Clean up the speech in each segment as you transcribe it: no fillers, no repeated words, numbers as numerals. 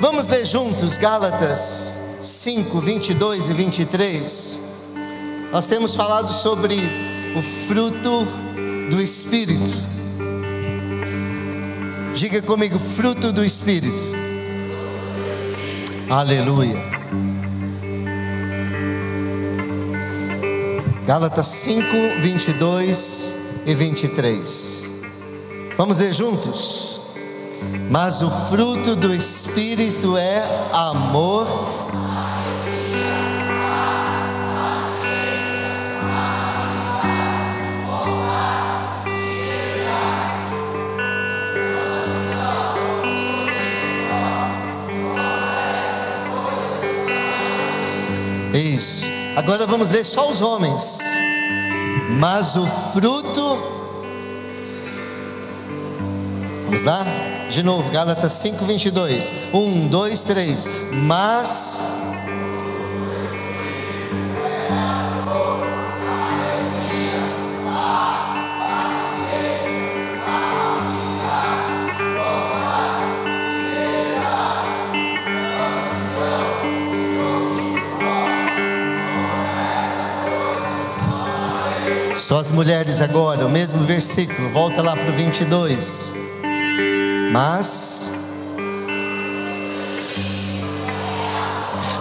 Vamos ler juntos Gálatas 5, 22 e 23. Nós temos falado sobre o fruto do Espírito. Diga comigo, fruto do Espírito. Aleluia. Gálatas 5, 22 e 23. Vamos ler juntos? Mas o fruto do Espírito é amor, isso. Agora vamos ler só os homens. Mas o fruto, vamos lá? De novo, Gálatas 5, 22. 1, 2, 3. Mas só as mulheres agora, o mesmo versículo, volta lá para o 22. Mas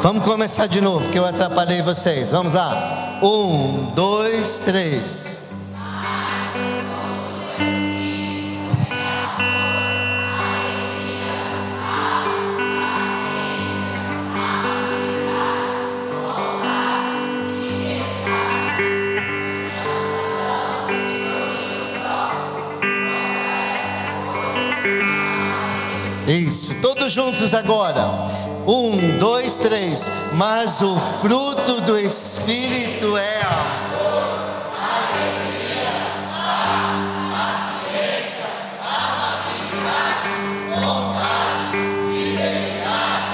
vamos começar de novo, que eu atrapalhei vocês. Vamos lá. 1, 2, 3. Isso, todos juntos agora. 1, 2, 3. Mas o fruto do Espírito é amor, alegria, paz, paciência, amabilidade, bondade, fidelidade,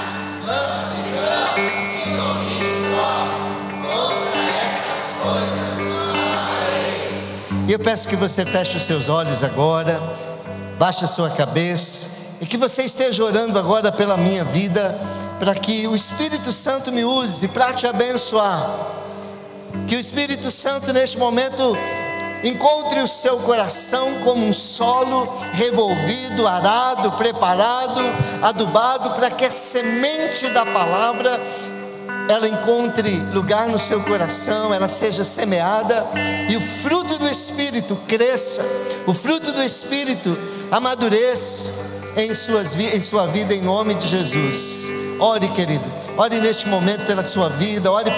mansidão e domínio próprio. Contra essas coisas não há lei. E eu peço que você feche os seus olhos agora, baixe a sua cabeça, e que você esteja orando agora pela minha vida, para que o Espírito Santo me use para te abençoar. Que o Espírito Santo neste momento encontre o seu coração como um solo revolvido, arado, preparado, adubado, para que a semente da palavra ela encontre lugar no seu coração, ela seja semeada e o fruto do Espírito cresça, o fruto do Espírito amadureça em sua vida, em nome de Jesus. Ore, querido, ore neste momento pela sua vida, ore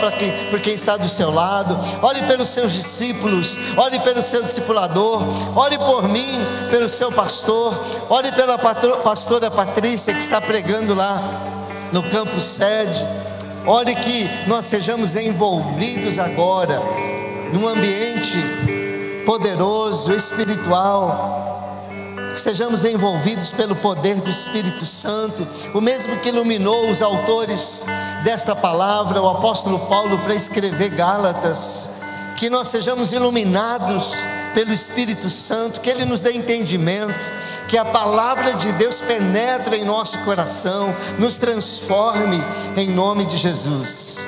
por quem está do seu lado, ore pelos seus discípulos, ore pelo seu discipulador, ore por mim, pelo seu pastor, ore pela pastora Patrícia que está pregando lá no campus sede. Ore que nós sejamos envolvidos agora num ambiente poderoso, espiritual, que sejamos envolvidos pelo poder do Espírito Santo, o mesmo que iluminou os autores desta palavra, o apóstolo Paulo, para escrever Gálatas. Que nós sejamos iluminados pelo Espírito Santo, que Ele nos dê entendimento, que a palavra de Deus penetre em nosso coração, nos transforme em nome de Jesus.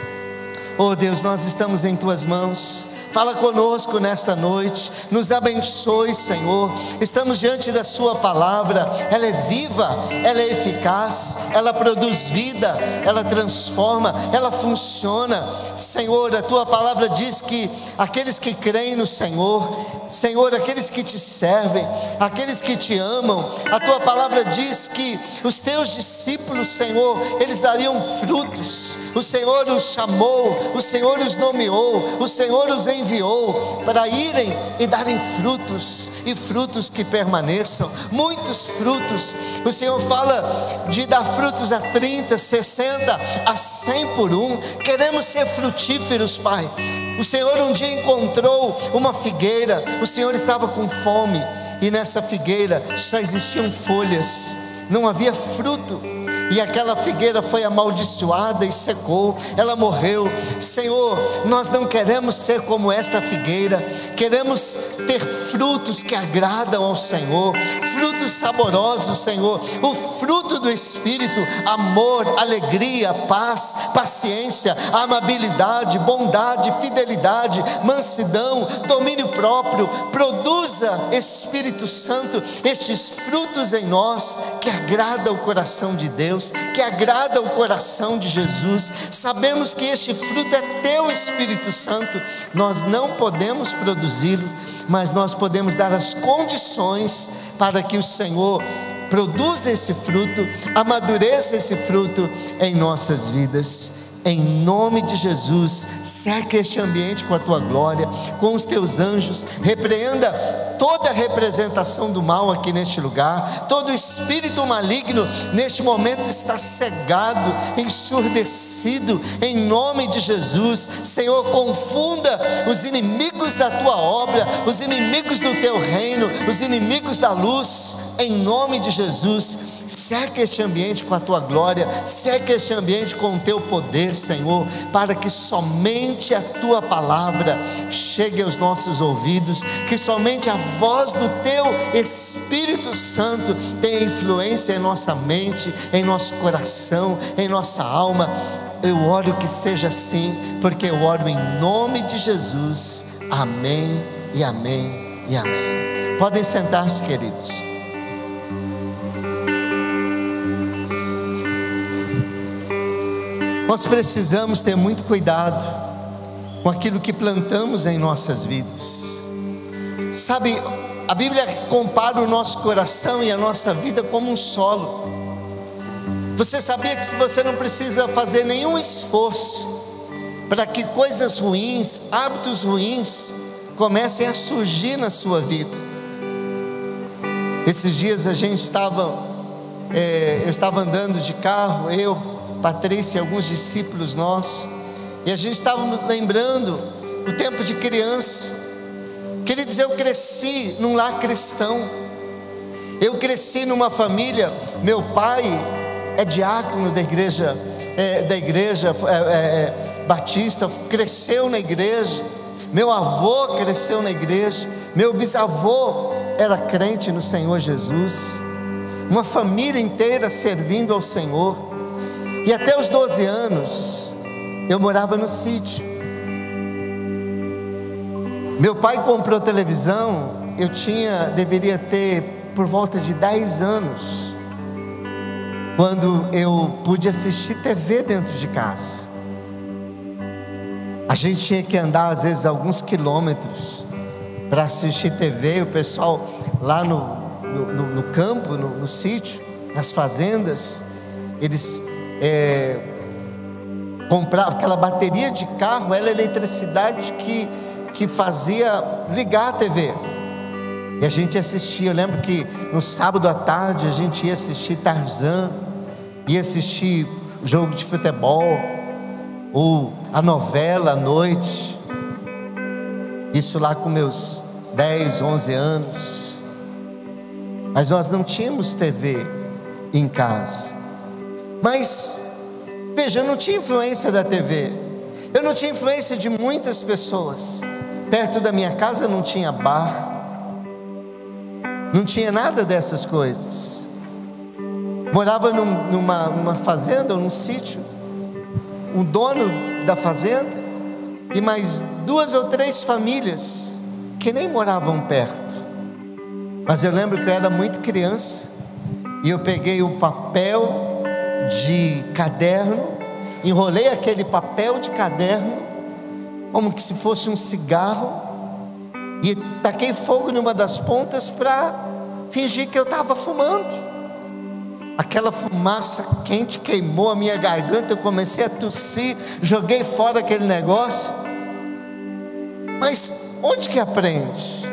Oh Deus, nós estamos em Tuas mãos. Fala conosco nesta noite, nos abençoe, Senhor. Estamos diante da Sua palavra, ela é viva, ela é eficaz, ela produz vida, ela transforma, ela funciona. Senhor, a Tua palavra diz que aqueles que creem no Senhor, Senhor, aqueles que Te servem, aqueles que Te amam, a Tua palavra diz que os Teus discípulos, Senhor, eles dariam frutos. O Senhor os chamou, o Senhor os nomeou, o Senhor os enviou para irem e darem frutos, e frutos que permaneçam, muitos frutos. O Senhor fala de dar frutos a 30, 60, a 100 por um. Queremos ser frutíferos, Pai. O Senhor um dia encontrou uma figueira, o Senhor estava com fome, e nessa figueira só existiam folhas, não havia fruto. e aquela figueira foi amaldiçoada e secou, ela morreu. Senhor, nós não queremos ser como esta figueira, queremos ter frutos que agradam ao Senhor, frutos saborosos, Senhor, o fruto do Espírito: amor, alegria, paz, paciência, amabilidade, bondade, fidelidade, mansidão, domínio próprio. Produza, Espírito Santo, estes frutos em nós que agrada o coração de Deus, que agrada o coração de Jesus. Sabemos que este fruto é teu, Espírito Santo. Nós não podemos produzi-lo, mas nós podemos dar as condições para que o Senhor produza esse fruto, amadureça esse fruto em nossas vidas. Em nome de Jesus, cerca este ambiente com a tua glória, com os teus anjos. Repreenda toda a representação do mal aqui neste lugar. Todo espírito maligno neste momento está cegado, ensurdecido, em nome de Jesus. Senhor, confunda os inimigos da tua obra, os inimigos do teu reino, os inimigos da luz, em nome de Jesus. Cerca este ambiente com a tua glória, cerca este ambiente com o teu poder, Senhor, para que somente a tua palavra chegue aos nossos ouvidos, que somente a voz do teu Espírito Santo tenha influência em nossa mente, em nosso coração, em nossa alma. Eu oro que seja assim, porque eu oro em nome de Jesus. Amém e amém e amém. Podem sentar-se, queridos. Nós precisamos ter muito cuidado com aquilo que plantamos em nossas vidas. Sabe, a Bíblia compara o nosso coração e a nossa vida como um solo. Você sabia que você não precisa fazer nenhum esforço para que coisas ruins, hábitos ruins, comecem a surgir na sua vida? Esses dias eu estava andando de carro, Patrícia e alguns discípulos nossos, e a gente estava lembrando o tempo de criança. Queridos, eu cresci num lar cristão, eu cresci numa família. Meu pai é diácono da igreja batista, cresceu na igreja. Meu avô cresceu na igreja, meu bisavô era crente no Senhor Jesus, uma família inteira servindo ao Senhor. E até os 12 anos, eu morava no sítio. Meu pai comprou televisão, deveria ter por volta de 10 anos, quando eu pude assistir TV dentro de casa. A gente tinha que andar às vezes alguns quilômetros para assistir TV. O pessoal lá no campo, no sítio, nas fazendas, eles comprava aquela bateria de carro, era a eletricidade que fazia ligar a TV, e a gente assistia. Eu lembro que no sábado à tarde a gente ia assistir Tarzan, ia assistir jogo de futebol, ou a novela à noite, isso lá com meus 10, 11 anos. Mas nós não tínhamos TV em casa. Mas, veja, eu não tinha influência da TV, eu não tinha influência de muitas pessoas. Perto da minha casa não tinha bar, não tinha nada dessas coisas. Morava numa fazenda ou num sítio, um dono da fazenda e mais 2 ou 3 famílias que nem moravam perto. Mas eu lembro que eu era muito criança e eu peguei um papel de caderno, enrolei aquele papel de caderno como que se fosse um cigarro e taquei fogo numa das pontas para fingir que eu estava fumando. Aquela fumaça quente queimou a minha garganta, eu comecei a tossir, joguei fora aquele negócio. Mas onde que aprende?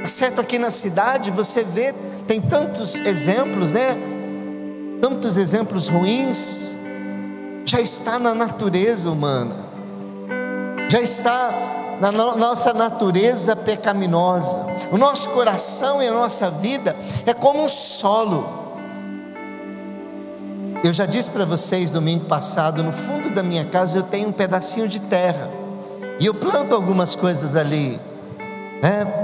Certo, aqui na cidade você vê, tem tantos exemplos, né? Tantos exemplos ruins. Já está na natureza humana, já está na nossa natureza pecaminosa. O nosso coração e a nossa vida é como um solo. Eu já disse para vocês domingo passado, no fundo da minha casa eu tenho um pedacinho de terra, e eu planto algumas coisas ali,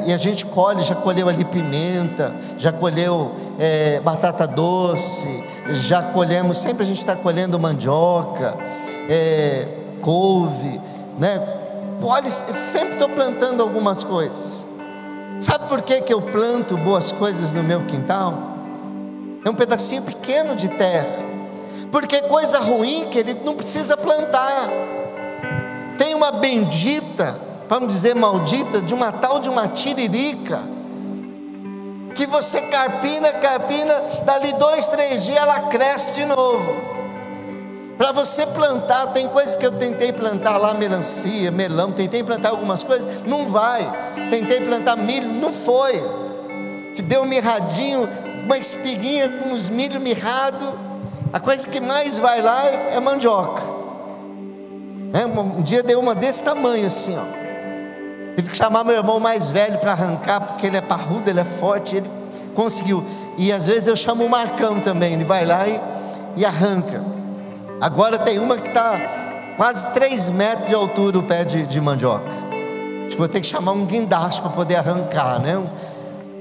e a gente colhe, já colheu ali pimenta, já colheu batata doce, já colhemos, sempre a gente está colhendo mandioca, couve, colhe, sempre estou plantando algumas coisas. Sabe por que eu planto boas coisas no meu quintal? É um pedacinho pequeno de terra, porque coisa ruim, querido, não precisa plantar. Tem uma bendita, vamos dizer maldita, de uma tal de uma tiririca, que você carpina, dali 2, 3 dias ela cresce de novo. Para você plantar, tem coisas que eu tentei plantar lá, melancia, melão, tentei plantar algumas coisas, não vai. Tentei plantar milho, não foi. Deu um mirradinho, uma espiguinha com os milho mirrado. A coisa que mais vai lá é mandioca. Um dia deu uma desse tamanho assim, tive que chamar meu irmão mais velho para arrancar, porque ele é parrudo, ele é forte, ele conseguiu. E às vezes eu chamo o Marcão também, ele vai lá e arranca. Agora tem uma que está quase 3 metros de altura, o pé de mandioca. Acho que vou ter que chamar um guindaste para poder arrancar,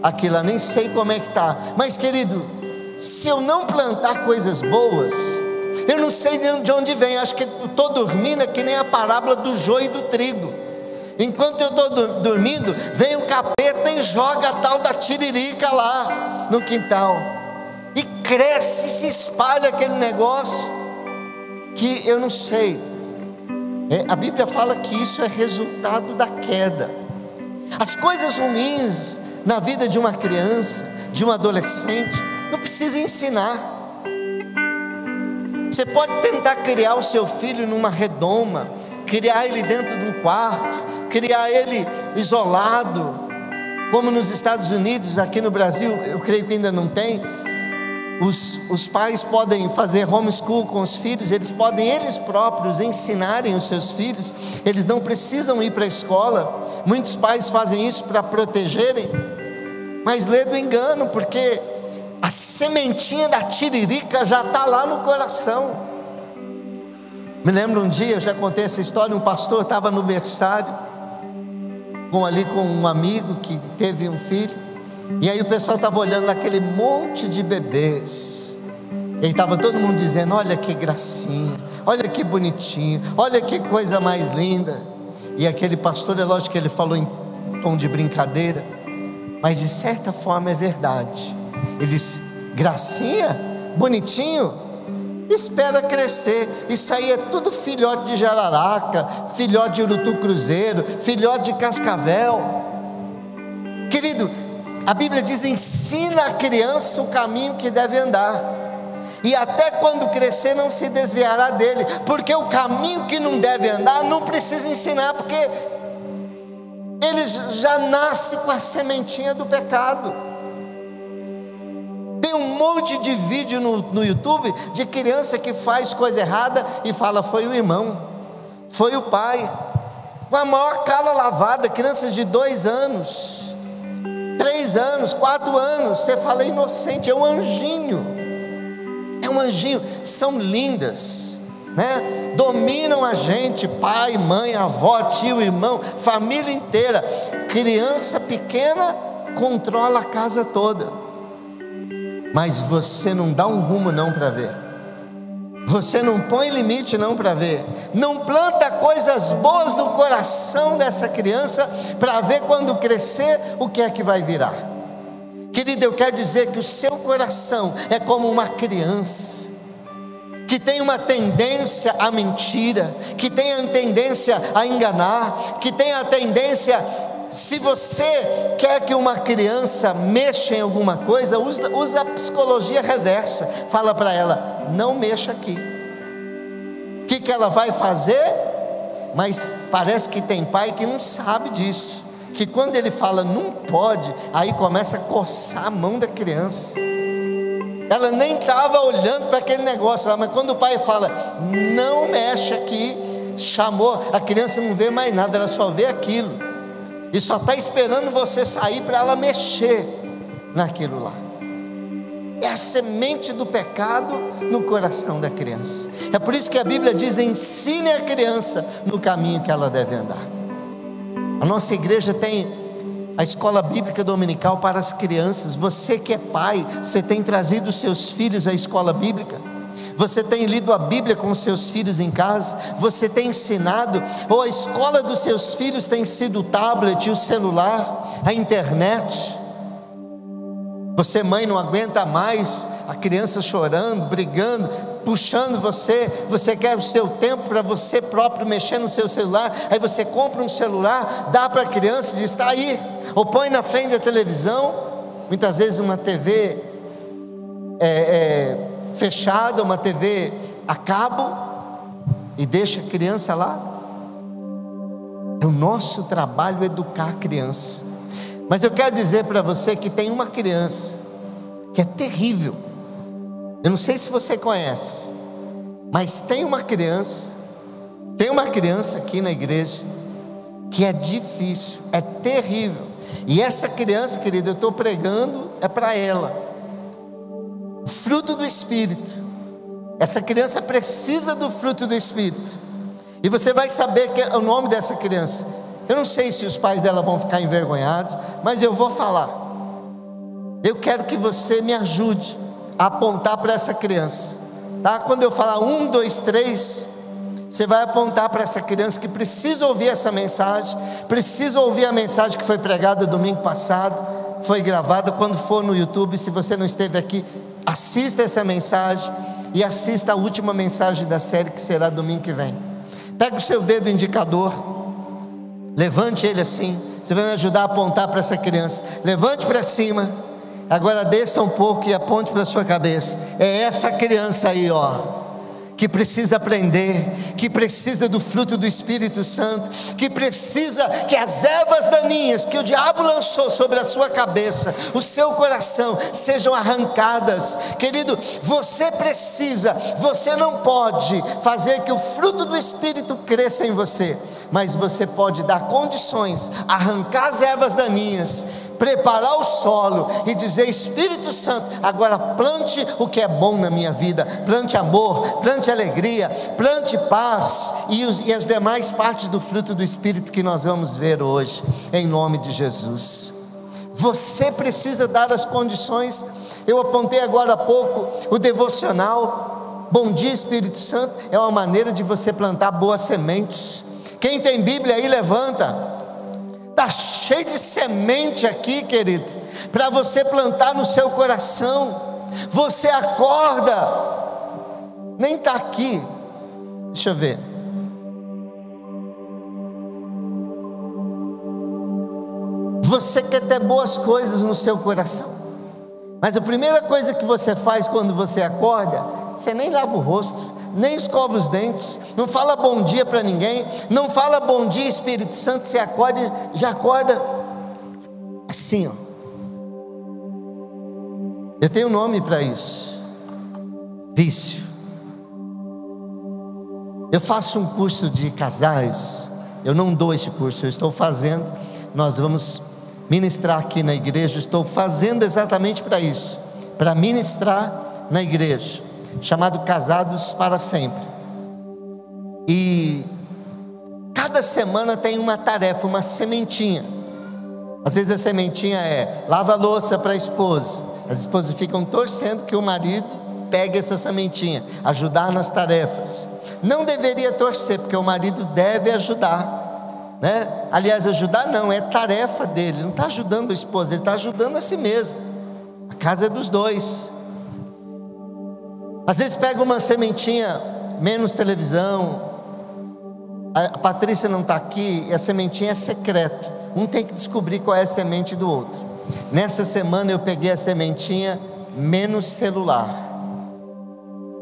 Aquilo lá, nem sei como é que está. Mas querido, se eu não plantar coisas boas, eu não sei de onde vem. Acho que eu estou dormindo, é que nem a parábola do joio e do trigo. Enquanto eu estou dormindo, vem o capeta e joga a tal da tiririca lá no quintal, e cresce, se espalha aquele negócio, que eu não sei. A Bíblia fala que isso é resultado da queda. As coisas ruins na vida de uma criança, de um adolescente, não precisa ensinar. Você pode tentar criar o seu filho numa redoma, criar ele dentro de um quarto, criar ele isolado, como nos Estados Unidos. Aqui no Brasil, eu creio que ainda não tem. Os pais podem fazer homeschool com os filhos, eles podem eles próprios ensinarem os seus filhos, eles não precisam ir para a escola. Muitos pais fazem isso para protegerem, mas lê do engano, porque a sementinha da tiririca já está lá no coração. Me lembro um dia, eu já contei essa história, um pastor estava no berçário, com um amigo que teve um filho, e aí o pessoal estava olhando aquele monte de bebês, e estava todo mundo dizendo: olha que gracinha, olha que bonitinho, olha que coisa mais linda. E aquele pastor, é lógico que ele falou em tom de brincadeira, mas de certa forma é verdade. Ele disse: gracinha, bonitinho, espera crescer. Isso aí é tudo filhote de jararaca, filhote de urutu cruzeiro, filhote de cascavel. Querido, a Bíblia diz: ensina a criança o caminho que deve andar, e até quando crescer não se desviará dele. Porque o caminho que não deve andar não precisa ensinar, porque ele já nasce com a sementinha do pecado. Tem um monte de vídeo no YouTube de criança que faz coisa errada e fala: foi o irmão, foi o pai, com a maior cara lavada. Crianças de 2 anos, 3 anos, 4 anos, você fala: inocente, é um anjinho, são lindas, dominam a gente, pai, mãe, avó, tio, irmão, família inteira. Criança pequena controla a casa toda, mas você não dá um rumo não para ver, você não põe limite não para ver, não planta coisas boas no coração dessa criança para ver quando crescer o que é que vai virar. Querido, eu quero dizer que o seu coração é como uma criança que tem uma tendência à mentira, que tem a tendência a enganar, que tem a tendência. Se você quer que uma criança mexa em alguma coisa, usa a psicologia reversa. Fala para ela: não mexa aqui. O que ela vai fazer? Mas parece que tem pai que não sabe disso, que quando ele fala não pode, aí começa a coçar a mão da criança. Ela nem estava olhando para aquele negócio lá, mas quando o pai fala não mexe aqui, chamou, a criança não vê mais nada, ela só vê aquilo, e só está esperando você sair para ela mexer naquilo lá. É a semente do pecado no coração da criança. É por isso que a Bíblia diz: ensine a criança no caminho que ela deve andar. A nossa igreja tem a escola bíblica dominical para as crianças. Você que é pai, você tem trazido os seus filhos à escola bíblica? Você tem lido a Bíblia com os seus filhos em casa? Você tem ensinado? Ou a escola dos seus filhos tem sido o tablet, o celular, a internet? Você, mãe, não aguenta mais a criança chorando, brigando, puxando você quer o seu tempo para você próprio mexer no seu celular. Aí você compra um celular, dá para a criança e diz: está aí, ou põe na frente da televisão, muitas vezes uma TV fechada, uma TV a cabo, e deixa a criança lá. É o nosso trabalho educar a criança. Mas eu quero dizer para você que tem uma criança que é terrível. Eu não sei se você conhece, mas tem uma criança aqui na igreja que é difícil, é terrível. E essa criança, querida, eu estou pregando é para ela. O fruto do Espírito. Essa criança precisa do fruto do Espírito. E você vai saber que é o nome dessa criança. Eu não sei se os pais dela vão ficar envergonhados, mas eu vou falar. Eu quero que você me ajude a apontar para essa criança, tá? Quando eu falar 1, 2, 3, você vai apontar para essa criança que precisa ouvir essa mensagem, precisa ouvir a mensagem que foi pregada domingo passado, foi gravada. Quando for no YouTube, se você não esteve aqui, assista essa mensagem e assista a última mensagem da série, que será domingo que vem. Pega o seu dedo indicador, levante ele assim, você vai me ajudar a apontar para essa criança. Levante para cima, agora desça um pouco e aponte para a sua cabeça. É essa criança aí, ó, que precisa aprender, que precisa do fruto do Espírito Santo, que precisa que as ervas daninhas que o diabo lançou sobre a sua cabeça, o seu coração, sejam arrancadas. Querido, você não pode fazer que o fruto do Espírito cresça em você, mas você pode dar condições, arrancar as ervas daninhas, preparar o solo e dizer: Espírito Santo, agora plante o que é bom na minha vida, plante amor, plante alegria, plante paz e as demais partes do fruto do Espírito que nós vamos ver hoje, em nome de Jesus. Você precisa dar as condições. Eu apontei agora há pouco o devocional Bom Dia Espírito Santo, é uma maneira de você plantar boas sementes. Quem tem Bíblia aí, levanta. Está cheio de semente aqui, querido, para você plantar no seu coração. Você acorda, nem está aqui, deixa eu ver. Você quer ter boas coisas no seu coração, mas a primeira coisa que você faz quando você acorda, você nem lava o rosto, nem escova os dentes, não fala bom dia para ninguém, não fala bom dia Espírito Santo. Você acorda, já acorda assim, ó. Eu tenho um nome para isso: vício. Eu faço um curso de casais, eu não dou esse curso, eu estou fazendo, nós vamos ministrar aqui na igreja, estou fazendo exatamente para isso, para ministrar na igreja, chamado Casados para Sempre. E cada semana tem uma tarefa, uma sementinha. Às vezes a sementinha é: lava a louça para a esposa. As esposas ficam torcendo que o marido pegue essa sementinha, ajudar nas tarefas. Não deveria torcer, porque o marido deve ajudar, né? Aliás, ajudar não, é tarefa dele. Ele não está ajudando a esposa, ele está ajudando a si mesmo. A casa é dos dois. Às vezes pega uma sementinha, menos televisão. A Patrícia não está aqui e a sementinha é secreto. Um tem que descobrir qual é a semente do outro. Nessa semana eu peguei a sementinha menos celular.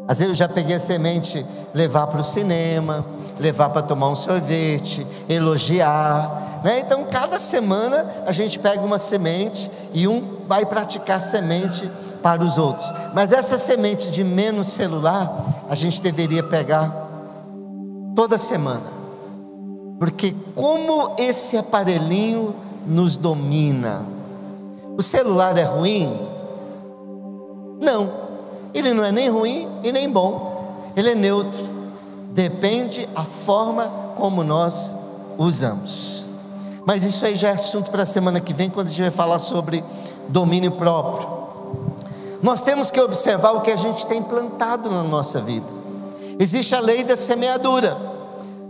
Às vezes eu já peguei a semente levar para o cinema, levar para tomar um sorvete, elogiar, né? Então cada semana a gente pega uma semente e um vai praticar semente para os outros. Mas essa semente de menos celular a gente deveria pegar toda semana, porque como esse aparelhinho nos domina. O celular é ruim? Não. Ele não é nem ruim e nem bom, ele é neutro, depende a forma como nós usamos. Mas isso aí já é assunto para a semana que vem, quando a gente vai falar sobre domínio próprio. Nós temos que observar o que a gente tem plantado na nossa vida. Existe a lei da semeadura.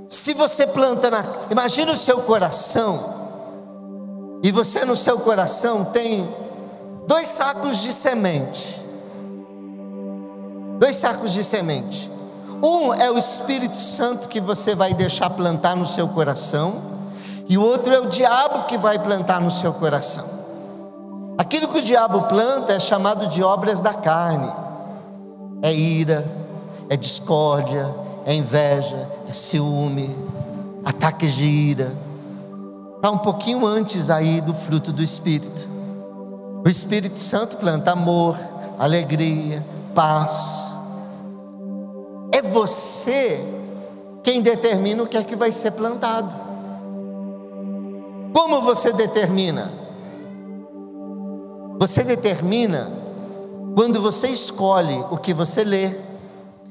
Se você planta imagina o seu coração, e você no seu coração tem 2 sacos de semente. 2 sacos de semente. Um é o Espírito Santo que você vai deixar plantar no seu coração, e o outro é o diabo que vai plantar no seu coração. Aquilo que o diabo planta é chamado de obras da carne. É ira, é discórdia, é inveja, é ciúme, ataques de ira. Está um pouquinho antes aí do fruto do Espírito. O Espírito Santo planta amor, alegria, paz. É você quem determina o que é que vai ser plantado. Como você determina? Você determina quando você escolhe o que você lê,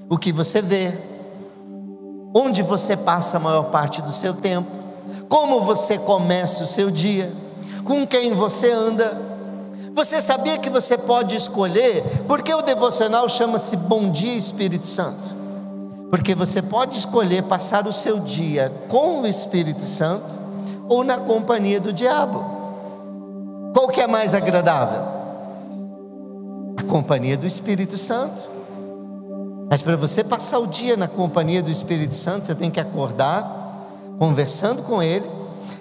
o que você vê, onde você passa a maior parte do seu tempo, como você começa o seu dia, com quem você anda. Você sabia que você pode escolher? Porque o devocional chama-se Bom Dia Espírito Santo, porque você pode escolher passar o seu dia com o Espírito Santo ou na companhia do diabo. Qual que é mais agradável? A companhia do Espírito Santo. Mas para você passar o dia na companhia do Espírito Santo, você tem que acordar conversando com Ele.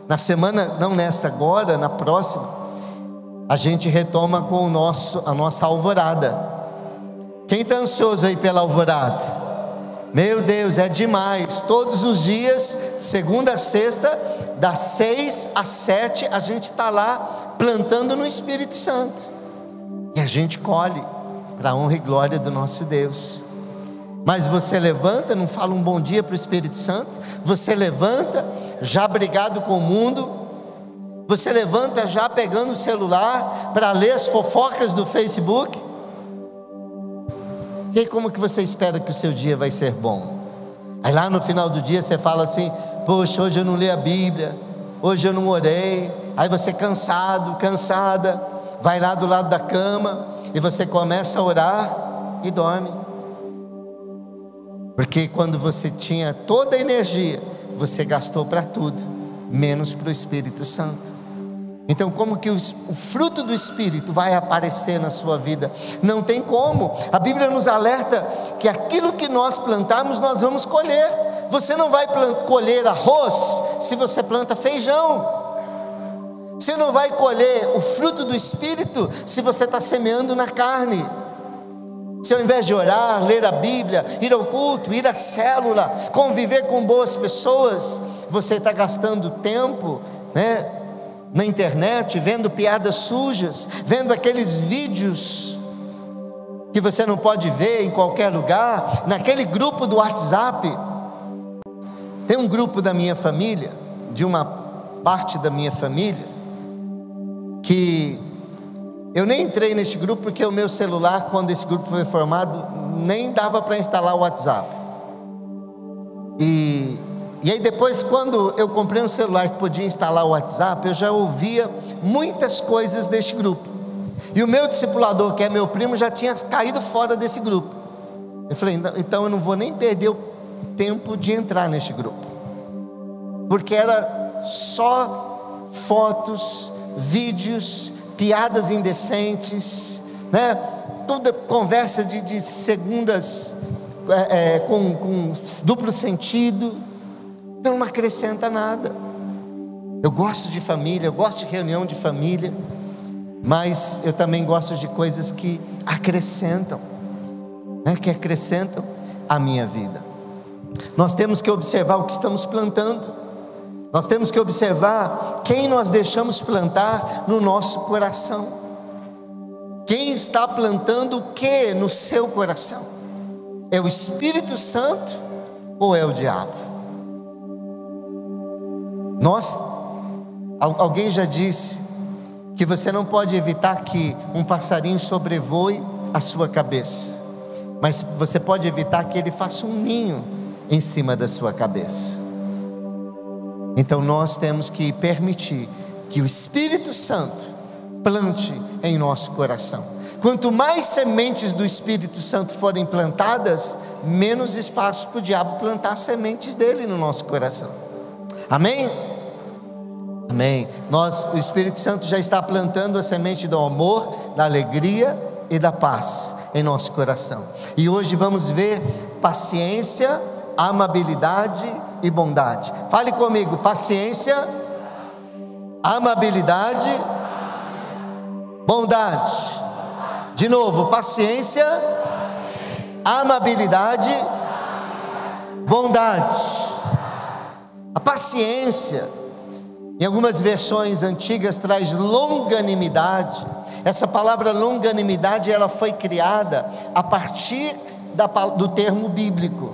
Na semana, não nessa agora, na próxima, a gente retoma com a nossa alvorada. Quem está ansioso aí pela alvorada? Meu Deus, é demais. Todos os dias, segunda a sexta, das 6 às 7, a gente está lá plantando no Espírito Santo, e a gente colhe para a honra e glória do nosso Deus. Mas você levanta, não fala um bom dia para o Espírito Santo, você levanta já brigado com o mundo, você levanta já pegando o celular para ler as fofocas do Facebook. E aí, como que você espera que o seu dia vai ser bom? Aí lá no final do dia você fala assim: poxa, hoje eu não li a Bíblia, hoje eu não orei. Aí você cansado, cansada, vai lá do lado da cama e você começa a orar e dorme. Porque quando você tinha toda a energia, você gastou para tudo, menos para o Espírito Santo. Então, como que o fruto do Espírito vai aparecer na sua vida? Não tem como. A Bíblia nos alerta que aquilo que nós plantarmos, nós vamos colher. Você não vai colher arroz se você planta feijão. Você não vai colher o fruto do Espírito se você está semeando na carne. Se ao invés de orar, ler a Bíblia, ir ao culto, ir à célula, conviver com boas pessoas, você está gastando tempo, na internet, vendo piadas sujas, vendo aqueles vídeos que você não pode ver em qualquer lugar, naquele grupo do WhatsApp. Tem um grupo da minha família, de uma parte da minha família, que eu nem entrei nesse grupo, porque o meu celular, quando esse grupo foi formado, nem dava para instalar o WhatsApp. E aí depois, quando eu comprei um celular que podia instalar o WhatsApp, eu já ouvia muitas coisas deste grupo. E o meu discipulador, que é meu primo, já tinha caído fora desse grupo. Eu falei: então eu não vou nem perder o tempo de entrar neste grupo, porque era só fotos, vídeos, piadas indecentes, toda conversa de segundas com duplo sentido. Então não acrescenta nada. Eu gosto de família, eu gosto de reunião de família, mas eu também gosto de coisas que acrescentam, que acrescentam a minha vida. Nós temos que observar o que estamos plantando. Nós temos que observar quem nós deixamos plantar no nosso coração. Quem está plantando o que no seu coração? É o Espírito Santo ou é o diabo? Alguém já disse que você não pode evitar que um passarinho sobrevoe a sua cabeça, mas você pode evitar que ele faça um ninho em cima da sua cabeça. Então nós temos que permitir que o Espírito Santo plante em nosso coração. Quanto mais sementes do Espírito Santo forem plantadas, menos espaço para o diabo plantar sementes dele no nosso coração. Amém? Amém. O Espírito Santo já está plantando a semente do amor, da alegria e da paz em nosso coração. E hoje vamos ver paciência, amabilidade e bondade. Fale comigo: paciência, amabilidade, bondade. De novo: paciência, amabilidade, bondade. A paciência, em algumas versões antigas, traz longanimidade. Essa palavra longanimidade, ela foi criada a partir do termo bíblico.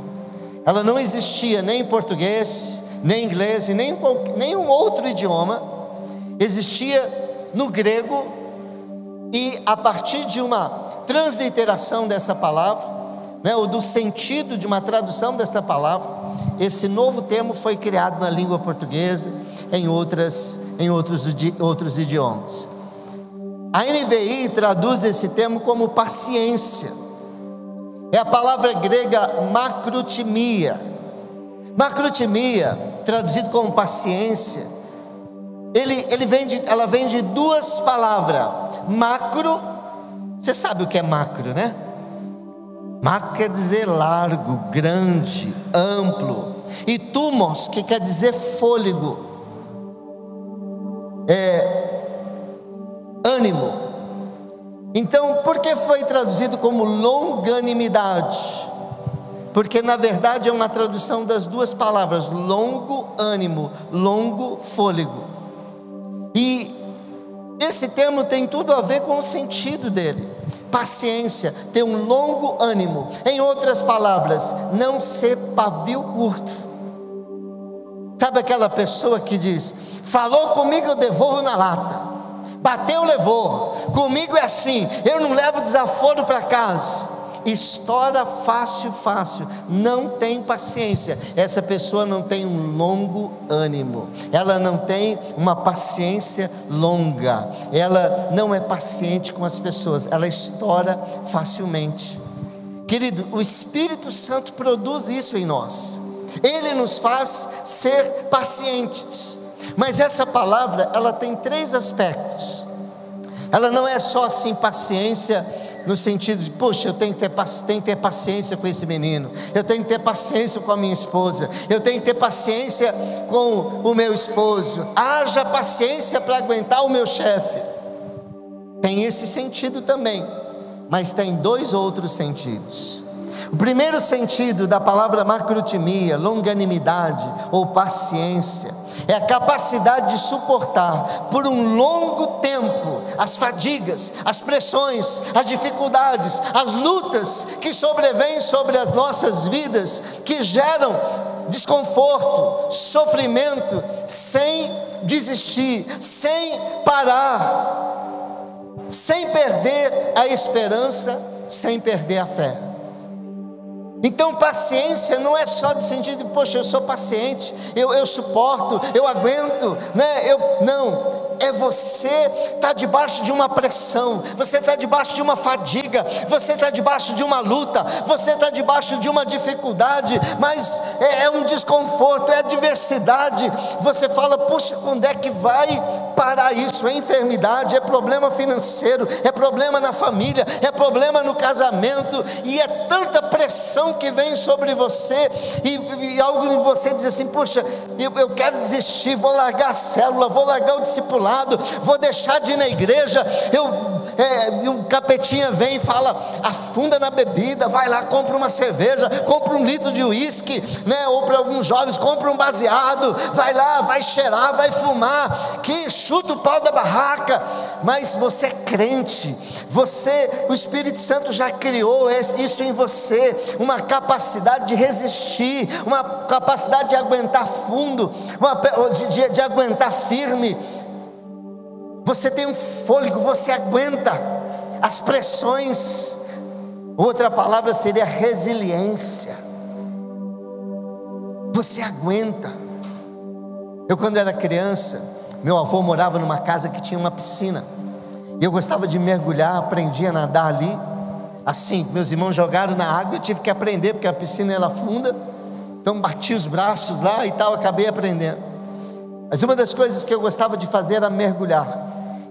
Ela não existia nem em português, nem em inglês, e nem em nenhum outro idioma. Existia no grego, e a partir de uma transliteração dessa palavra, ou do sentido de uma tradução dessa palavra, esse novo termo foi criado na língua portuguesa, em outros idiomas. A NVI traduz esse termo como paciência. É a palavra grega macrotimia. Macrotimia, traduzido como paciência, ela vem de duas palavras. Macro, você sabe o que é macro, né? Macro quer dizer largo, grande, amplo. E tumos, que quer dizer fôlego, ânimo. Então, por que foi traduzido como longanimidade? Porque na verdade é uma tradução das duas palavras: longo ânimo, longo fôlego. E esse termo tem tudo a ver com o sentido dele. Paciência, ter um longo ânimo. Em outras palavras, não ser pavio curto. Sabe aquela pessoa que diz: falou comigo, eu devolvo na lata. Bateu, levou. Comigo é assim, eu não levo desaforo para casa. Estoura fácil, não tem paciência. Essa pessoa não tem um longo ânimo, ela não tem uma paciência longa, ela não é paciente com as pessoas, ela estoura facilmente. Querido, o Espírito Santo produz isso em nós, ele nos faz ser pacientes. Mas essa palavra, ela tem três aspectos. Ela não é só assim paciência no sentido de, poxa, eu tenho que ter paciência com esse menino, eu tenho que ter paciência com a minha esposa, eu tenho que ter paciência com o meu esposo, haja paciência para aguentar o meu chefe. Tem esse sentido também, mas tem dois outros sentidos. O primeiro sentido da palavra macrotimia, longanimidade ou paciência, é a capacidade de suportar por um longo tempo as fadigas, as pressões, as dificuldades, as lutas que sobrevêm sobre as nossas vidas, que geram desconforto, sofrimento, sem desistir, sem parar, sem perder a esperança, sem perder a fé. Então paciência não é só de sentido de, poxa, eu sou paciente, eu suporto, eu aguento, né? Não, é você estar debaixo de uma pressão, você está debaixo de uma fadiga, você está debaixo de uma luta, você está debaixo de uma dificuldade, mas é um desconforto, é adversidade. Você fala, poxa, quando é que vai parar isso? É enfermidade, é problema financeiro, é problema na família, é problema no casamento, e é tanta pressão que vem sobre você, e algo em você diz assim, poxa, eu quero desistir, vou largar a célula, vou largar o discipulado, vou deixar de ir na igreja. E um capetinha vem e fala, afunda na bebida, vai lá, compra uma cerveja, compra 1 litro de uísque, né? Ou para alguns jovens, compra um baseado, vai lá, vai cheirar, vai fumar, que chuta o pau da barraca. Mas você é crente, o Espírito Santo já criou isso em você, uma capacidade de resistir, uma capacidade de aguentar fundo, de aguentar firme. Você tem um fôlego, você aguenta as pressões, Outra palavra seria resiliência. Você aguenta. Eu, quando era criança, meu avô morava numa casa que tinha uma piscina, e eu gostava de mergulhar, aprendi a nadar ali. Assim, meus irmãos jogaram na água, eu tive que aprender, porque a piscina era funda. Então bati os braços lá e tal, acabei aprendendo. Mas uma das coisas que eu gostava de fazer era mergulhar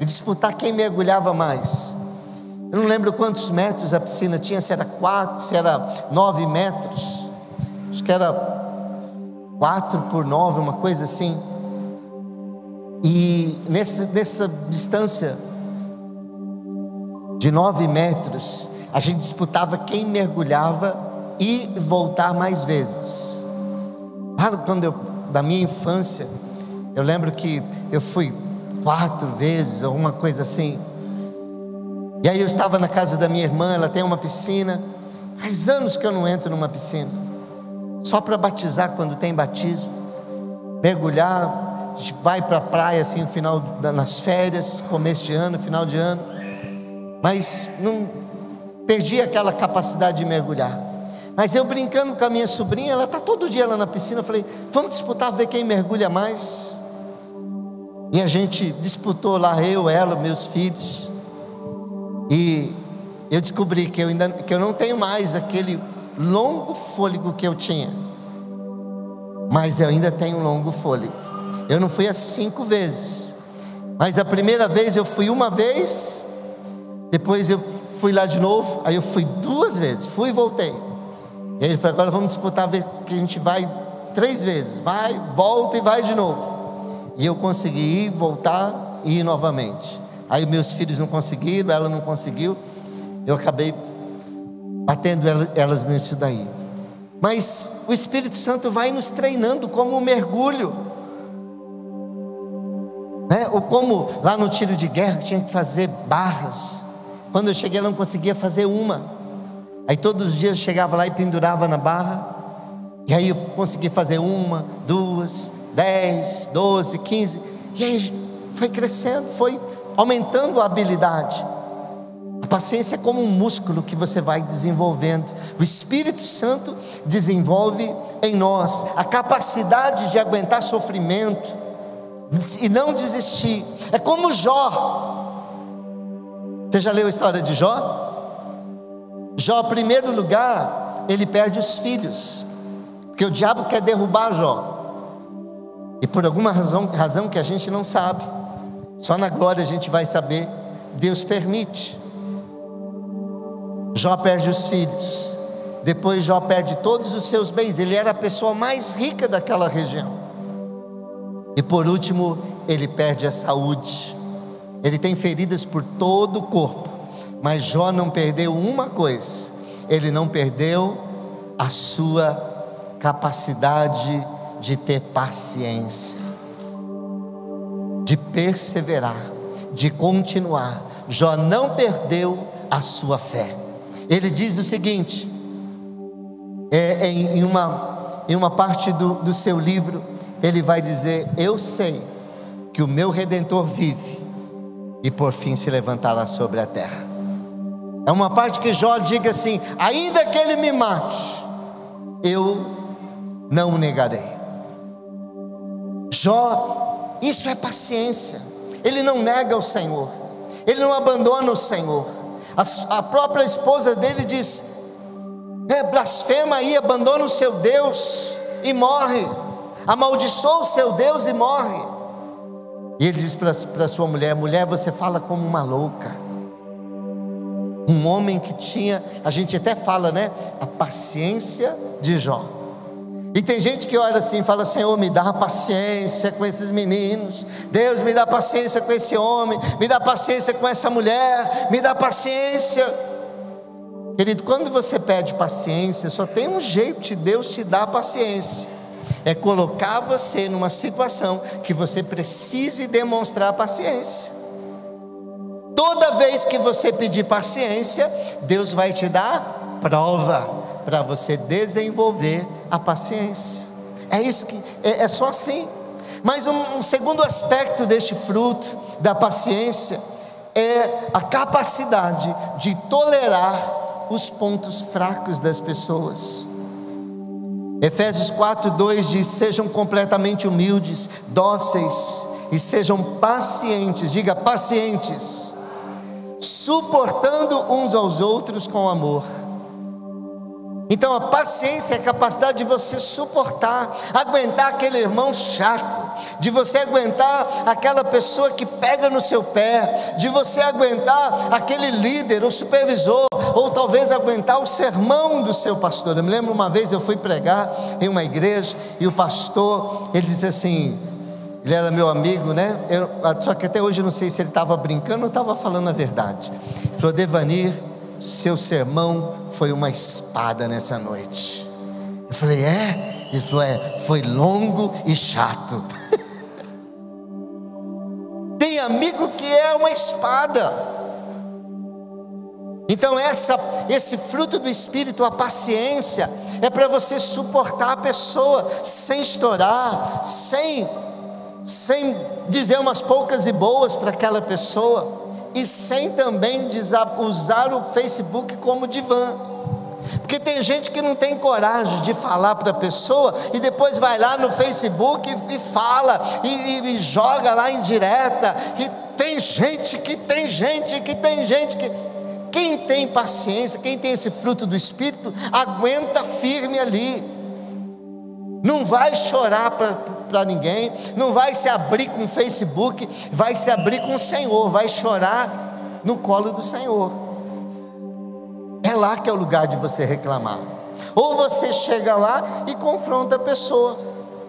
e disputar quem mergulhava mais. Eu não lembro quantos metros a piscina tinha, se era 4, se era 9 metros. Acho que era 4 por 9, uma coisa assim. E nessa distância de 9 metros, a gente disputava quem mergulhava e voltar mais vezes. Da minha infância, eu lembro que eu fui 4 vezes, alguma coisa assim. E aí eu estava na casa da minha irmã, ela tem uma piscina. Faz anos que eu não entro numa piscina, só para batizar quando tem batismo, mergulhar. A gente vai para a praia assim, nas férias, começo de ano, final de ano. Mas não perdi aquela capacidade de mergulhar. Mas eu brincando com a minha sobrinha, ela está todo dia lá na piscina. Eu falei, vamos disputar, ver quem mergulha mais. E a gente disputou lá, eu, ela, meus filhos. E eu descobri que eu não tenho mais aquele longo fôlego que eu tinha, mas eu ainda tenho um longo fôlego. Eu não fui as 5 vezes, mas a primeira vez eu fui uma vez, depois eu fui lá de novo, aí eu fui 2 vezes, fui e voltei. E ele falou, agora vamos disputar, ver que a gente vai 3 vezes, vai, volta e vai de novo. E eu consegui ir, voltar e ir novamente. Aí meus filhos não conseguiram, ela não conseguiu, eu acabei batendo elas nisso daí. Mas o Espírito Santo vai nos treinando como um mergulho, né? Ou como lá no tiro de guerra que tinha que fazer barras. Quando eu cheguei lá não conseguia fazer uma, aí todos os dias eu chegava lá e pendurava na barra, e aí eu consegui fazer 1, 2, 10, 12, 15, e aí foi crescendo, foi aumentando a habilidade. A paciência é como um músculo que você vai desenvolvendo. O Espírito Santo desenvolve em nós a capacidade de aguentar sofrimento e não desistir. É como Jó. Você já leu a história de Jó? Jó, em primeiro lugar, ele perde os filhos, porque o diabo quer derrubar Jó, e por alguma razão que a gente não sabe, só na glória a gente vai saber, Deus permite. Jó perde os filhos, depois Jó perde todos os seus bens. Ele era a pessoa mais rica daquela região. E por último, ele perde a saúde. Ele tem feridas por todo o corpo, mas Jó não perdeu uma coisa: ele não perdeu a sua capacidade de ter paciência, de perseverar, de continuar. Jó não perdeu a sua fé. Ele diz o seguinte, em uma parte do seu livro, ele vai dizer: eu sei que o meu Redentor vive e por fim se levantará sobre a terra. É uma parte que Jó diga assim: ainda que ele me mate, eu não o negarei. Jó, isso é paciência. Ele não nega o Senhor, ele não abandona o Senhor. A própria esposa dele diz: blasfema aí, abandona o seu Deus e morre, amaldiçoa o seu Deus e morre. E ele diz para sua mulher: mulher, você fala como uma louca. Um homem que tinha, a gente até fala, né, a paciência de Jó. E tem gente que olha assim e fala: Senhor, me dá paciência com esses meninos. Deus, me dá paciência com esse homem. Me dá paciência com essa mulher. Me dá paciência. Querido, quando você pede paciência, só tem um jeito de Deus te dar paciência: é colocar você numa situação que você precise demonstrar paciência. Toda vez que você pedir paciência, Deus vai te dar prova para você desenvolver a paciência. É isso que é só assim. Mas um segundo aspecto deste fruto da paciência é a capacidade de tolerar os pontos fracos das pessoas. Efésios 4:2 diz: sejam completamente humildes, dóceis e sejam pacientes, diga pacientes, suportando uns aos outros com amor. Então a paciência é a capacidade de você suportar, aguentar aquele irmão chato, de você aguentar aquela pessoa que pega no seu pé, de você aguentar aquele líder, o supervisor, ou talvez aguentar o sermão do seu pastor. Eu me lembro uma vez eu fui pregar em uma igreja e o pastor, ele disse assim, ele era meu amigo, né? Só que até hoje eu não sei se ele estava brincando ou estava falando a verdade. Ele falou: Devanir, seu sermão foi uma espada nessa noite. Eu falei: é? Ele falou: foi longo e chato. Tem amigo que é uma espada. Então esse fruto do Espírito, a paciência, é para você suportar a pessoa, sem estourar, sem dizer umas poucas e boas para aquela pessoa, e sem também usar o Facebook como divã. Porque tem gente que não tem coragem de falar para a pessoa e depois vai lá no Facebook e fala e joga lá em direta. E tem gente que quem tem paciência, quem tem esse fruto do Espírito, aguenta firme ali, não vai chorar para ninguém, não vai se abrir com o Facebook, vai se abrir com o Senhor, vai chorar no colo do Senhor. É lá que é o lugar de você reclamar. Ou você chega lá e confronta a pessoa.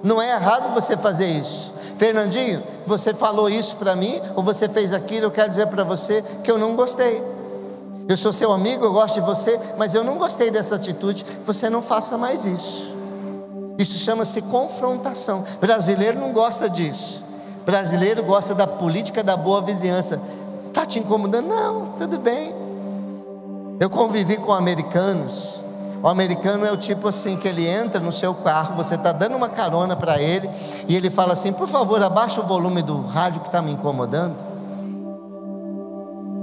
Não é errado você fazer isso. Fernandinho, você falou isso para mim, ou você fez aquilo, eu quero dizer para você que eu não gostei. Eu sou seu amigo, eu gosto de você, mas eu não gostei dessa atitude. Você não faça mais isso. Isso chama-se confrontação. Brasileiro não gosta disso. Brasileiro gosta da política da boa vizinhança. Está te incomodando? Não, tudo bem. Eu convivi com americanos. O americano é o tipo assim, que ele entra no seu carro, você está dando uma carona para ele, e ele fala assim: por favor, abaixa o volume do rádio que está me incomodando.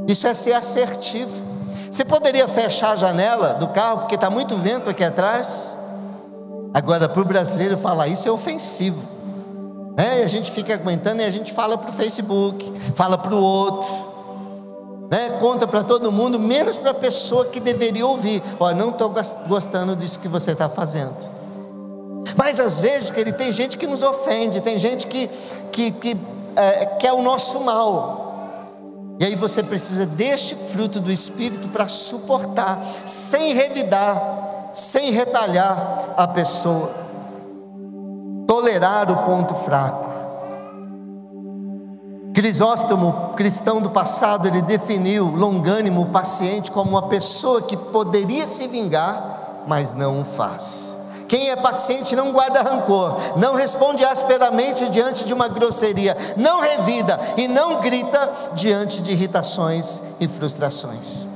Isso é ser assertivo. Você poderia fechar a janela do carro, porque está muito vento aqui atrás. Agora, para o brasileiro falar isso é ofensivo, né? E a gente fica aguentando e a gente fala para o Facebook, fala para o outro, né? Conta para todo mundo, menos para a pessoa que deveria ouvir. Olha, não estou gostando disso que você está fazendo. Mas às vezes, querido, tem gente que nos ofende, tem gente que quer o nosso mal. E aí você precisa deste fruto do Espírito para suportar, sem revidar, sem retalhar a pessoa, tolerar o ponto fraco. Crisóstomo, cristão do passado, ele definiu longânimo, paciente, como uma pessoa que poderia se vingar, mas não o faz. Quem é paciente não guarda rancor, não responde asperamente diante de uma grosseria, não revida e não grita diante de irritações e frustrações.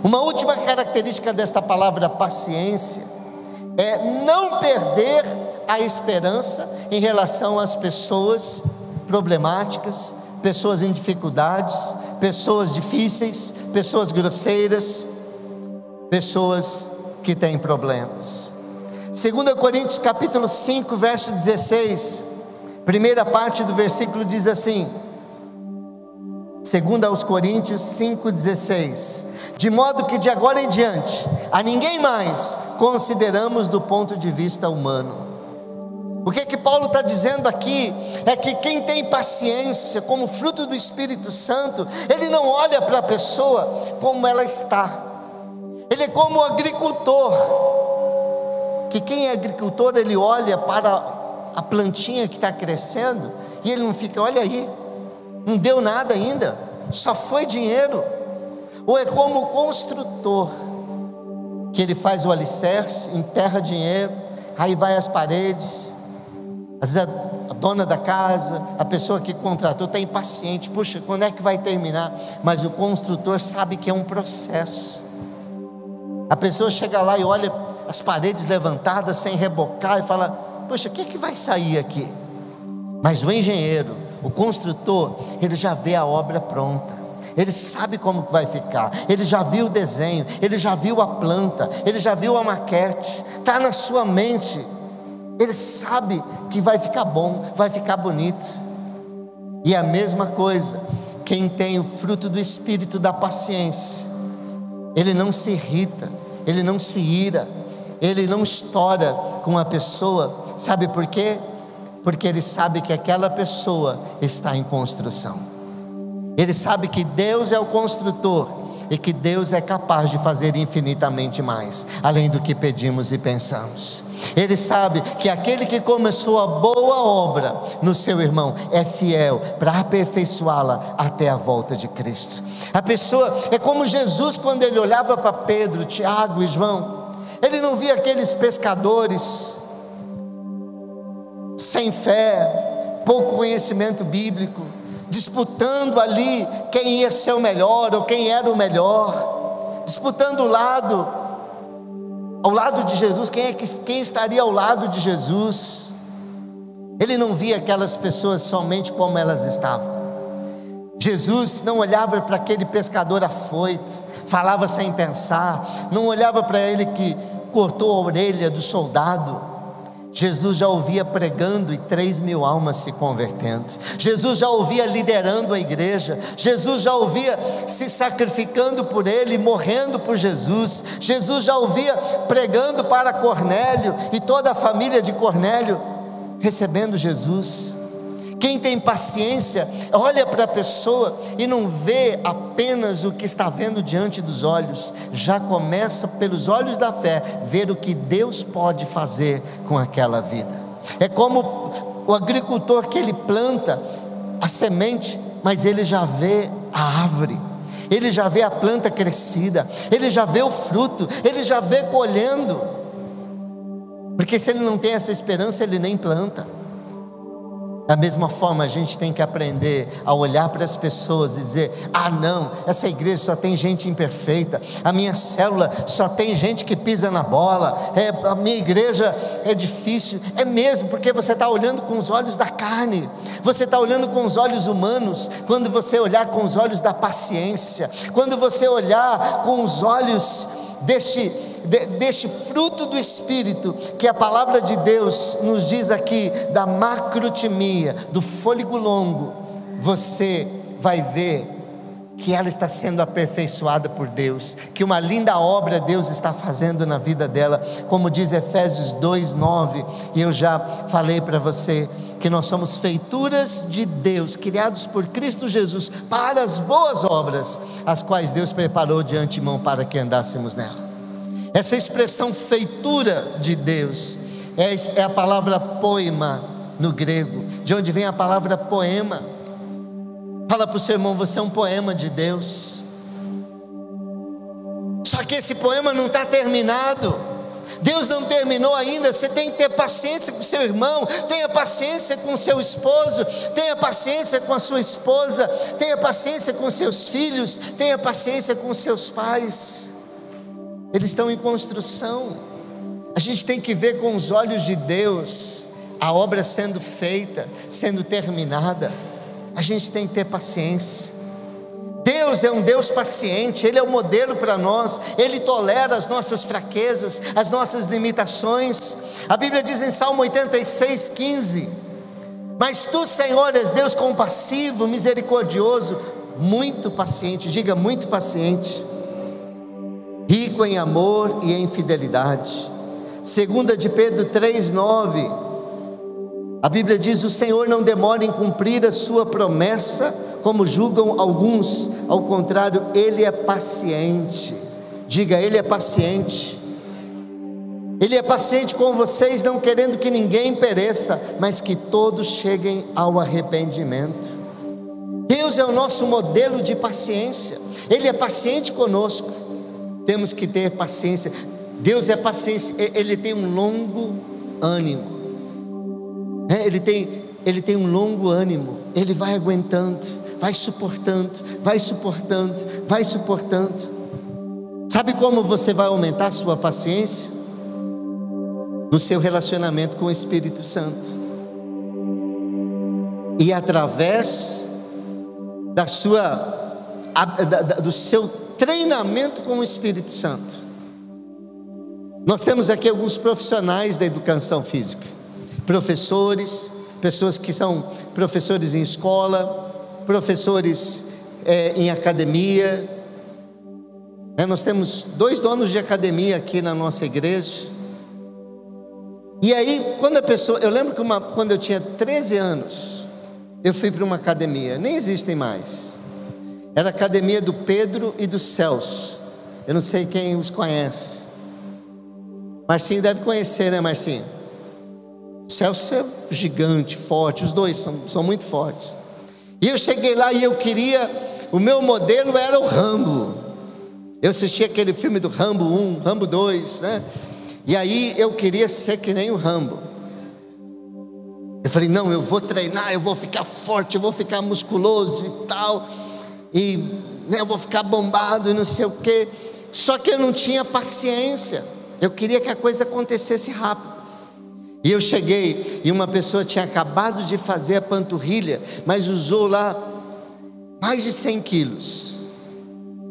Uma última característica desta palavra paciência é não perder a esperança em relação às pessoas problemáticas, pessoas em dificuldades, pessoas difíceis, pessoas grosseiras, pessoas que têm problemas. 2 Coríntios capítulo 5, verso 16, primeira parte do versículo diz assim: 2 Coríntios 5,16: de modo que de agora em diante a ninguém mais consideramos do ponto de vista humano. O que Paulo está dizendo aqui é que quem tem paciência como fruto do Espírito Santo, ele não olha para a pessoa como ela está. Ele é como o agricultor, que quem é agricultor, ele olha para a plantinha que está crescendo e ele não fica: olha aí, não deu nada ainda, só foi dinheiro. Ou é como o construtor, que ele faz o alicerce, enterra dinheiro, aí vai as paredes. Às vezes a dona da casa, a pessoa que contratou está impaciente: puxa, quando é que vai terminar? Mas o construtor sabe que é um processo. A pessoa chega lá e olha as paredes levantadas sem rebocar e fala: poxa, o que vai sair aqui? Mas o engenheiro, o construtor, ele já vê a obra pronta, Ele sabe como vai ficar, ele já viu o desenho, ele já viu a planta, ele já viu a maquete, está na sua mente. Ele sabe que vai ficar bom, vai ficar bonito. E a mesma coisa, quem tem o fruto do Espírito da paciência, ele não se irrita, ele não se ira, ele não estoura com a pessoa. Sabe por quê? Porque ele sabe que aquela pessoa está em construção. Ele sabe que Deus é o construtor e que Deus é capaz de fazer infinitamente mais, além do que pedimos e pensamos. Ele sabe que aquele que começou a boa obra no seu irmão é fiel para aperfeiçoá-la até a volta de Cristo. A pessoa é como Jesus, quando ele olhava para Pedro, Tiago e João, ele não via aqueles pescadores sem fé, pouco conhecimento bíblico, disputando ali quem ia ser o melhor ou quem era o melhor, disputando ao lado de Jesus, quem estaria ao lado de Jesus. Ele não via aquelas pessoas somente como elas estavam. Jesus não olhava para aquele pescador afoito, falava sem pensar, não olhava para ele que cortou a orelha do soldado. Jesus já ouvia pregando e 3.000 almas se convertendo. Jesus já ouvia liderando a igreja. Jesus já ouvia se sacrificando por ele, morrendo por Jesus. Jesus já ouvia pregando para Cornélio e toda a família de Cornélio recebendo Jesus. Quem tem paciência olha para a pessoa e não vê apenas o que está vendo diante dos olhos, já começa pelos olhos da fé ver o que Deus pode fazer com aquela vida. É como o agricultor que ele planta a semente, mas ele já vê a árvore, ele já vê a planta crescida, ele já vê o fruto, ele já vê colhendo, porque se ele não tem essa esperança, ele nem planta. Da mesma forma, a gente tem que aprender a olhar para as pessoas e dizer: ah não, essa igreja só tem gente imperfeita, a minha célula só tem gente que pisa na bola, a minha igreja é difícil. É mesmo, porque você está olhando com os olhos da carne, você está olhando com os olhos humanos. Quando você olhar com os olhos da paciência, quando você olhar com os olhos deste fruto do Espírito, que a palavra de Deus nos diz aqui, da macrotimia, do fôlego longo, você vai ver que ela está sendo aperfeiçoada por Deus, que uma linda obra Deus está fazendo na vida dela, como diz Efésios 2:9, e eu já falei para você, que nós somos feituras de Deus, criados por Cristo Jesus, para as boas obras, as quais Deus preparou de antemão para que andássemos nela. Essa expressão feitura de Deus é a palavra poema no grego, de onde vem a palavra poema. Fala para o seu irmão: você é um poema de Deus. Só que esse poema não está terminado. Deus não terminou ainda. Você tem que ter paciência com o seu irmão, tenha paciência com o seu esposo, tenha paciência com a sua esposa, tenha paciência com os seus filhos, tenha paciência com os seus pais. Eles estão em construção. A gente tem que ver com os olhos de Deus a obra sendo feita, sendo terminada. A gente tem que ter paciência. Deus é um Deus paciente, Ele é o modelo para nós. Ele tolera as nossas fraquezas, as nossas limitações. A Bíblia diz em Salmo 86:15: mas tu, Senhor, és Deus compassivo, misericordioso, muito paciente. Diga: muito paciente, rico em amor e em fidelidade. 2 de Pedro 3:9, a Bíblia diz: o Senhor não demora em cumprir a sua promessa, como julgam alguns, ao contrário, Ele é paciente. Diga: Ele é paciente. Ele é paciente com vocês, não querendo que ninguém pereça, mas que todos cheguem ao arrependimento. Deus é o nosso modelo de paciência. Ele é paciente conosco. Temos que ter paciência. Deus é paciência. Ele tem um longo ânimo. Ele tem um longo ânimo. Ele vai aguentando, vai suportando, vai suportando, vai suportando. Sabe como você vai aumentar a sua paciência? No seu relacionamento com o Espírito Santo. E através da sua do seu treinamento com o Espírito Santo. Nós temos aqui alguns profissionais da educação física, professores, pessoas que são professores em escola, professores em academia. Nós temos 2 donos de academia aqui na nossa igreja. E aí, quando a pessoa, eu lembro que quando eu tinha 13 anos, eu fui para uma academia, nem existem mais. Era a academia do Pedro e do Celso. Eu não sei quem os conhece. Marcinho deve conhecer, né, Marcinho? O Celso é gigante, forte, os dois são muito fortes. E eu cheguei lá e o meu modelo era o Rambo. Eu assisti aquele filme do Rambo 1, Rambo 2, né? E aí eu queria ser que nem o Rambo. Eu falei, não, eu vou treinar, eu vou ficar forte, eu vou ficar musculoso e tal, e eu vou ficar bombado e não sei o quê. Só que eu não tinha paciência, eu queria que a coisa acontecesse rápido. E eu cheguei, e uma pessoa tinha acabado de fazer a panturrilha, mas usou lá mais de 100 quilos.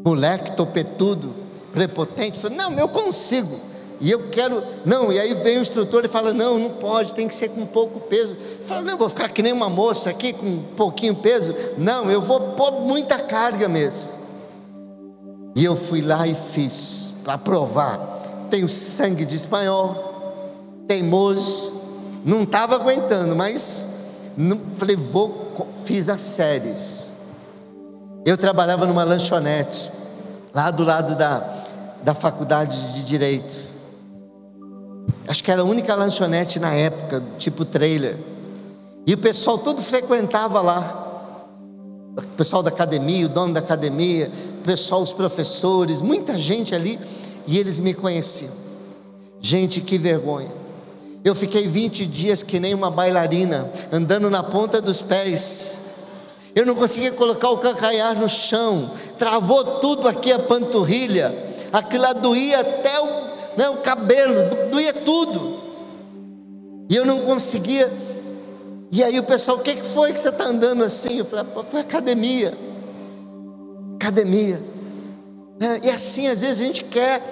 Moleque, topetudo, prepotente, falei, não, eu consigo. E eu quero, não, e aí vem o instrutor e fala, não pode, tem que ser com pouco peso. Eu falo, não, vou ficar que nem uma moça aqui com pouquinho peso. Não, eu vou pôr muita carga mesmo. E eu fui lá e fiz, para provar. Tenho sangue de espanhol, teimoso, não estava aguentando, mas falei, fiz as séries. Eu trabalhava numa lanchonete, lá do lado da faculdade de Direito. Acho que era a única lanchonete na época, tipo trailer. E o pessoal todo frequentava lá. O pessoal da academia, o dono da academia, o pessoal, os professores, muita gente ali. E eles me conheciam. Gente, que vergonha. Eu fiquei 20 dias que nem uma bailarina, andando na ponta dos pés. Eu não conseguia colocar o calcanhar no chão. Travou tudo aqui a panturrilha. Aquilo lá doía até o cabelo, doía tudo. E eu não conseguia. E aí o pessoal, o que foi que você está andando assim? Eu falei, foi academia. E assim, às vezes a gente quer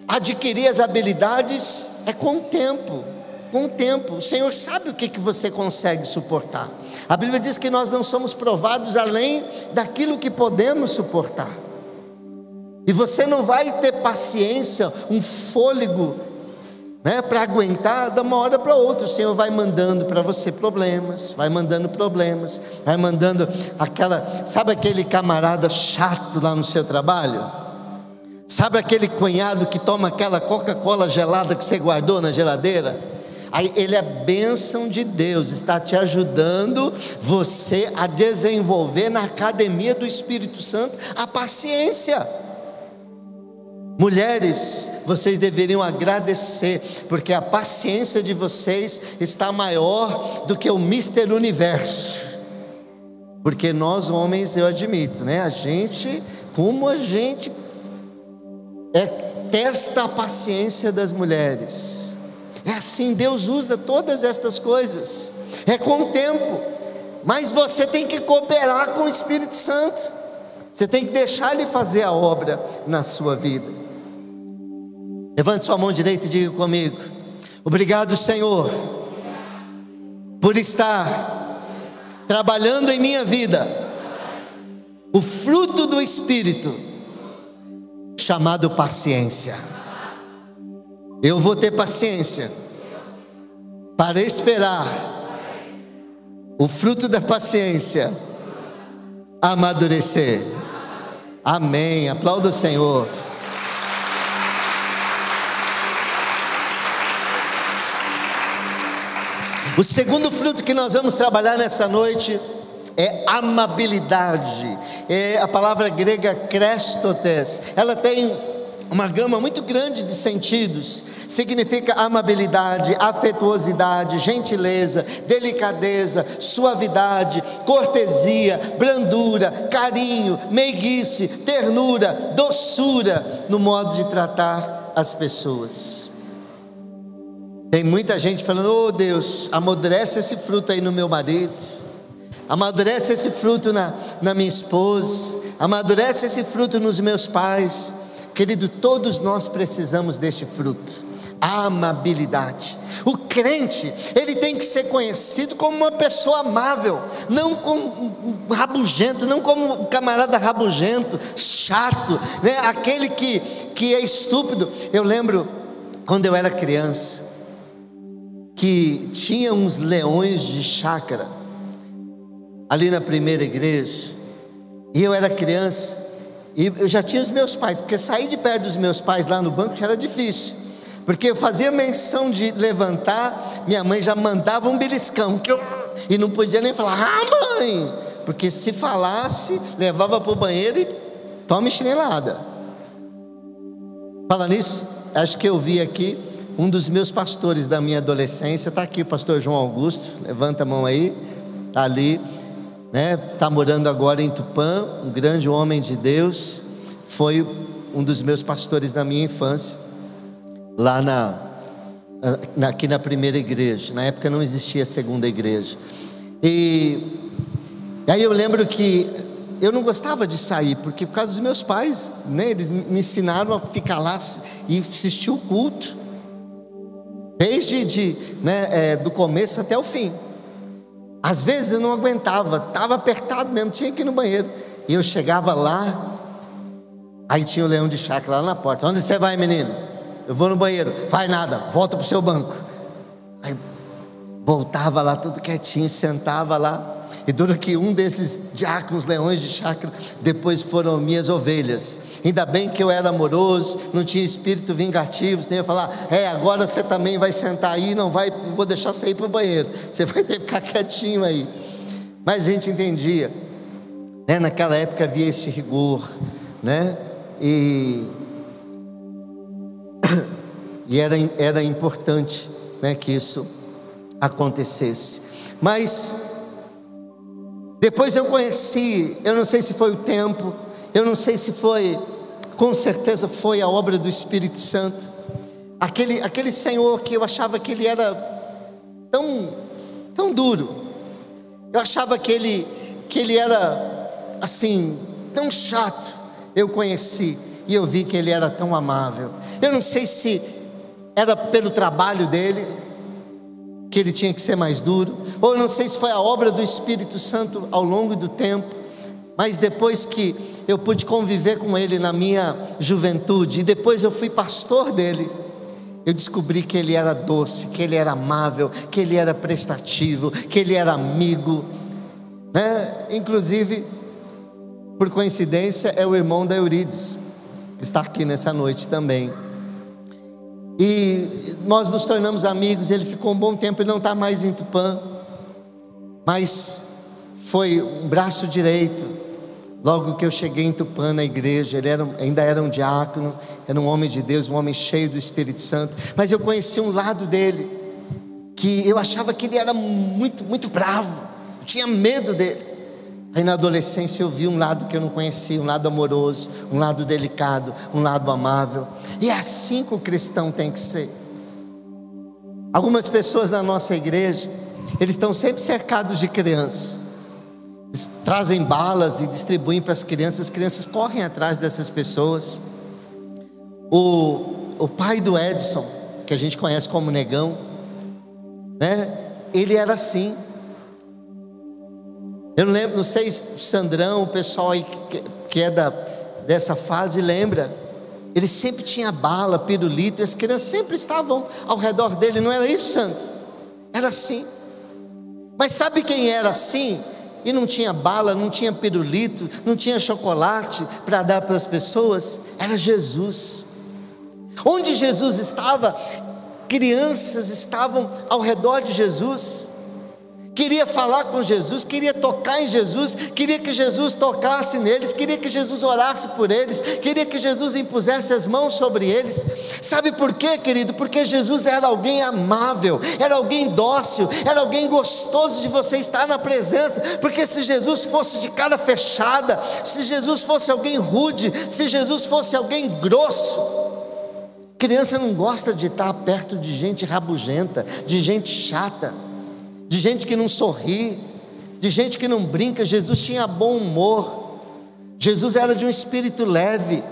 adquirir as habilidades, com o tempo. O Senhor sabe o que você consegue suportar. A Bíblia diz que nós não somos provados além daquilo que podemos suportar. E você não vai ter paciência, um fôlego, para aguentar de uma hora para outra. O Senhor vai mandando para você problemas, vai mandando sabe aquele camarada chato lá no seu trabalho? Sabe aquele cunhado que toma aquela Coca-Cola gelada que você guardou na geladeira? Aí ele é bênção de Deus, está te ajudando você a desenvolver na academia do Espírito Santo a paciência. Mulheres, vocês deveriam agradecer, porque a paciência de vocês está maior do que o Mister Universo. Porque nós homens, eu admito, como a gente testa a paciência das mulheres. É assim, Deus usa todas estas coisas, com o tempo. Mas você tem que cooperar com o Espírito Santo. Você tem que deixar Ele fazer a obra na sua vida. Levante sua mão direita e diga comigo: obrigado, Senhor, por estar trabalhando em minha vida o fruto do Espírito, chamado paciência. Eu vou ter paciência para esperar o fruto da paciência amadurecer. Amém. Aplauda o Senhor. O segundo fruto que nós vamos trabalhar nessa noite é amabilidade. A palavra grega krestotes, ela tem uma gama muito grande de sentidos. Significa amabilidade, afetuosidade, gentileza, delicadeza, suavidade, cortesia, brandura, carinho, meiguice, ternura, doçura no modo de tratar as pessoas. Tem muita gente falando: oh Deus, amadurece esse fruto aí no meu marido, amadurece esse fruto na minha esposa, amadurece esse fruto nos meus pais. Querido, todos nós precisamos deste fruto, a amabilidade. O crente, ele tem que ser conhecido como uma pessoa amável, não como um rabugento, não como um camarada rabugento, chato, né? Aquele que é estúpido. Eu lembro, quando eu era criança, que tinha uns leões de chácara, ali na primeira igreja, e eu era criança, e eu já tinha os meus pais, porque sair de perto dos meus pais lá no banco já era difícil, porque eu fazia menção de levantar, minha mãe já mandava um beliscão, e não podia nem falar, mãe, porque se falasse, levava para o banheiro e tome chinelada. Fala nisso, acho que eu vi aqui, um dos meus pastores da minha adolescência, está aqui o pastor João Augusto, levanta a mão aí, está ali, né? Está morando agora em Tupã, um grande homem de Deus, foi um dos meus pastores da minha infância, lá aqui na primeira igreja. Na época não existia a segunda igreja, e aí eu lembro que eu não gostava de sair, porque por causa dos meus pais, né? Eles me ensinaram a ficar lá e assistir o culto, desde do começo até o fim. Às vezes eu não aguentava, estava apertado mesmo, tinha que ir no banheiro, e eu chegava lá, aí tinha o leão de chácara lá na porta. Onde você vai, menino? Eu vou no banheiro. Faz nada, volta para o seu banco. Aí voltava lá tudo quietinho, sentava lá, e dura que um desses diáconos, leões de chácara, depois foram minhas ovelhas. Ainda bem que eu era amoroso, não tinha espírito vingativo, senão eu ia falar, agora você também vai sentar aí, não vou deixar você ir para o banheiro, você vai ter que ficar quietinho aí. Mas a gente entendia, né? Naquela época havia esse rigor, né? E era importante, né, que isso acontecesse. Mas depois eu conheci, eu não sei se foi o tempo, eu não sei se foi, com certeza foi a obra do Espírito Santo, aquele Senhor que eu achava que ele era tão duro, eu achava que ele era assim, tão chato. Eu conheci e eu vi que ele era tão amável. Eu não sei se era pelo trabalho dele, que ele tinha que ser mais duro, ou não sei se foi a obra do Espírito Santo ao longo do tempo, mas depois que eu pude conviver com ele na minha juventude, e depois eu fui pastor dele, eu descobri que ele era doce, que ele era amável, que ele era prestativo, que ele era amigo, né? Inclusive, por coincidência, é o irmão da Eurides, que está aqui nessa noite também. E nós nos tornamos amigos. Ele ficou um bom tempo, ele não está mais em Tupã, mas foi um braço direito. Logo que eu cheguei em Tupã na igreja, ele ainda era um diácono, era um homem de Deus, um homem cheio do Espírito Santo. Mas eu conheci um lado dele, que eu achava que ele era muito, muito bravo, eu tinha medo dele. Aí na adolescência eu vi um lado que eu não conhecia, um lado amoroso, um lado delicado, um lado amável. E é assim que o cristão tem que ser. Algumas pessoas na nossa igreja, eles estão sempre cercados de crianças, eles trazem balas e distribuem para as crianças correm atrás dessas pessoas. O pai do Edson, que a gente conhece como Negão, né? Ele era assim. Eu não lembro, não sei se o Sandrão, o pessoal aí que é dessa fase lembra. Ele sempre tinha bala, pirulito, e as crianças sempre estavam ao redor dele. Não era isso, Sandro? Era assim. Mas sabe quem era assim? E não tinha bala, não tinha pirulito, não tinha chocolate para dar para as pessoas? Era Jesus. Onde Jesus estava, crianças estavam ao redor de Jesus. Queria falar com Jesus, queria tocar em Jesus, queria que Jesus tocasse neles, queria que Jesus orasse por eles, queria que Jesus impusesse as mãos sobre eles. Sabe por quê, querido? Porque Jesus era alguém amável, era alguém dócil, era alguém gostoso de você estar na presença. Porque se Jesus fosse de cara fechada, se Jesus fosse alguém rude, se Jesus fosse alguém grosso, criança não gosta de estar perto de gente rabugenta, de gente chata, de gente que não sorri, de gente que não brinca. Jesus tinha bom humor. Jesus era de um espírito leve,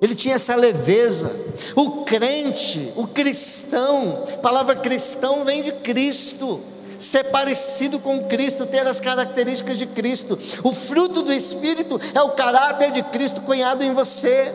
ele tinha essa leveza. O crente, o cristão, a palavra cristão vem de Cristo, ser parecido com Cristo, ter as características de Cristo. O fruto do Espírito é o caráter de Cristo cunhado em você.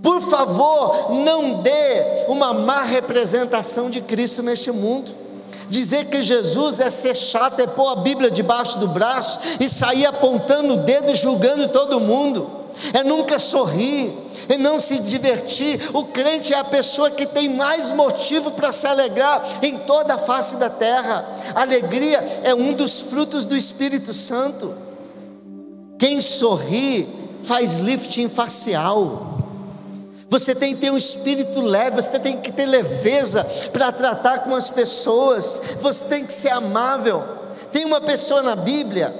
Por favor, não dê uma má representação de Cristo neste mundo. Dizer que Jesus é ser chato, é pôr a Bíblia debaixo do braço e sair apontando o dedo e julgando todo mundo, é nunca sorrir, é não se divertir. O crente é a pessoa que tem mais motivo para se alegrar em toda a face da terra. A alegria é um dos frutos do Espírito Santo. Quem sorri faz lifting facial. Você tem que ter um espírito leve, você tem que ter leveza para tratar com as pessoas, você tem que ser amável. Tem uma pessoa na Bíblia,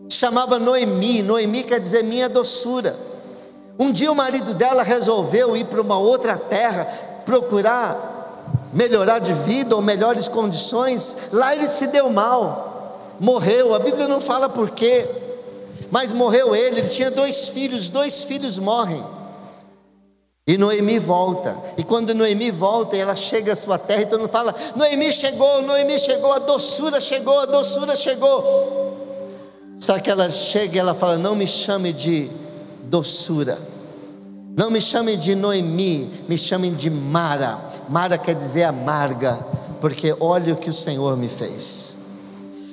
chamava Noemi. Noemi quer dizer minha doçura. Um dia o marido dela resolveu ir para uma outra terra, procurar melhorar de vida ou melhores condições. Lá ele se deu mal, morreu. A Bíblia não fala por quê, mas morreu ele tinha 2 filhos, os 2 filhos morrem. E Noemi volta, e quando Noemi volta, ela chega à sua terra, e todo mundo fala: Noemi chegou, a doçura chegou, a doçura chegou. Só que ela chega e ela fala: não me chame de doçura, não me chame de Noemi, me chamem de Mara. Mara quer dizer amarga, porque olha o que o Senhor me fez.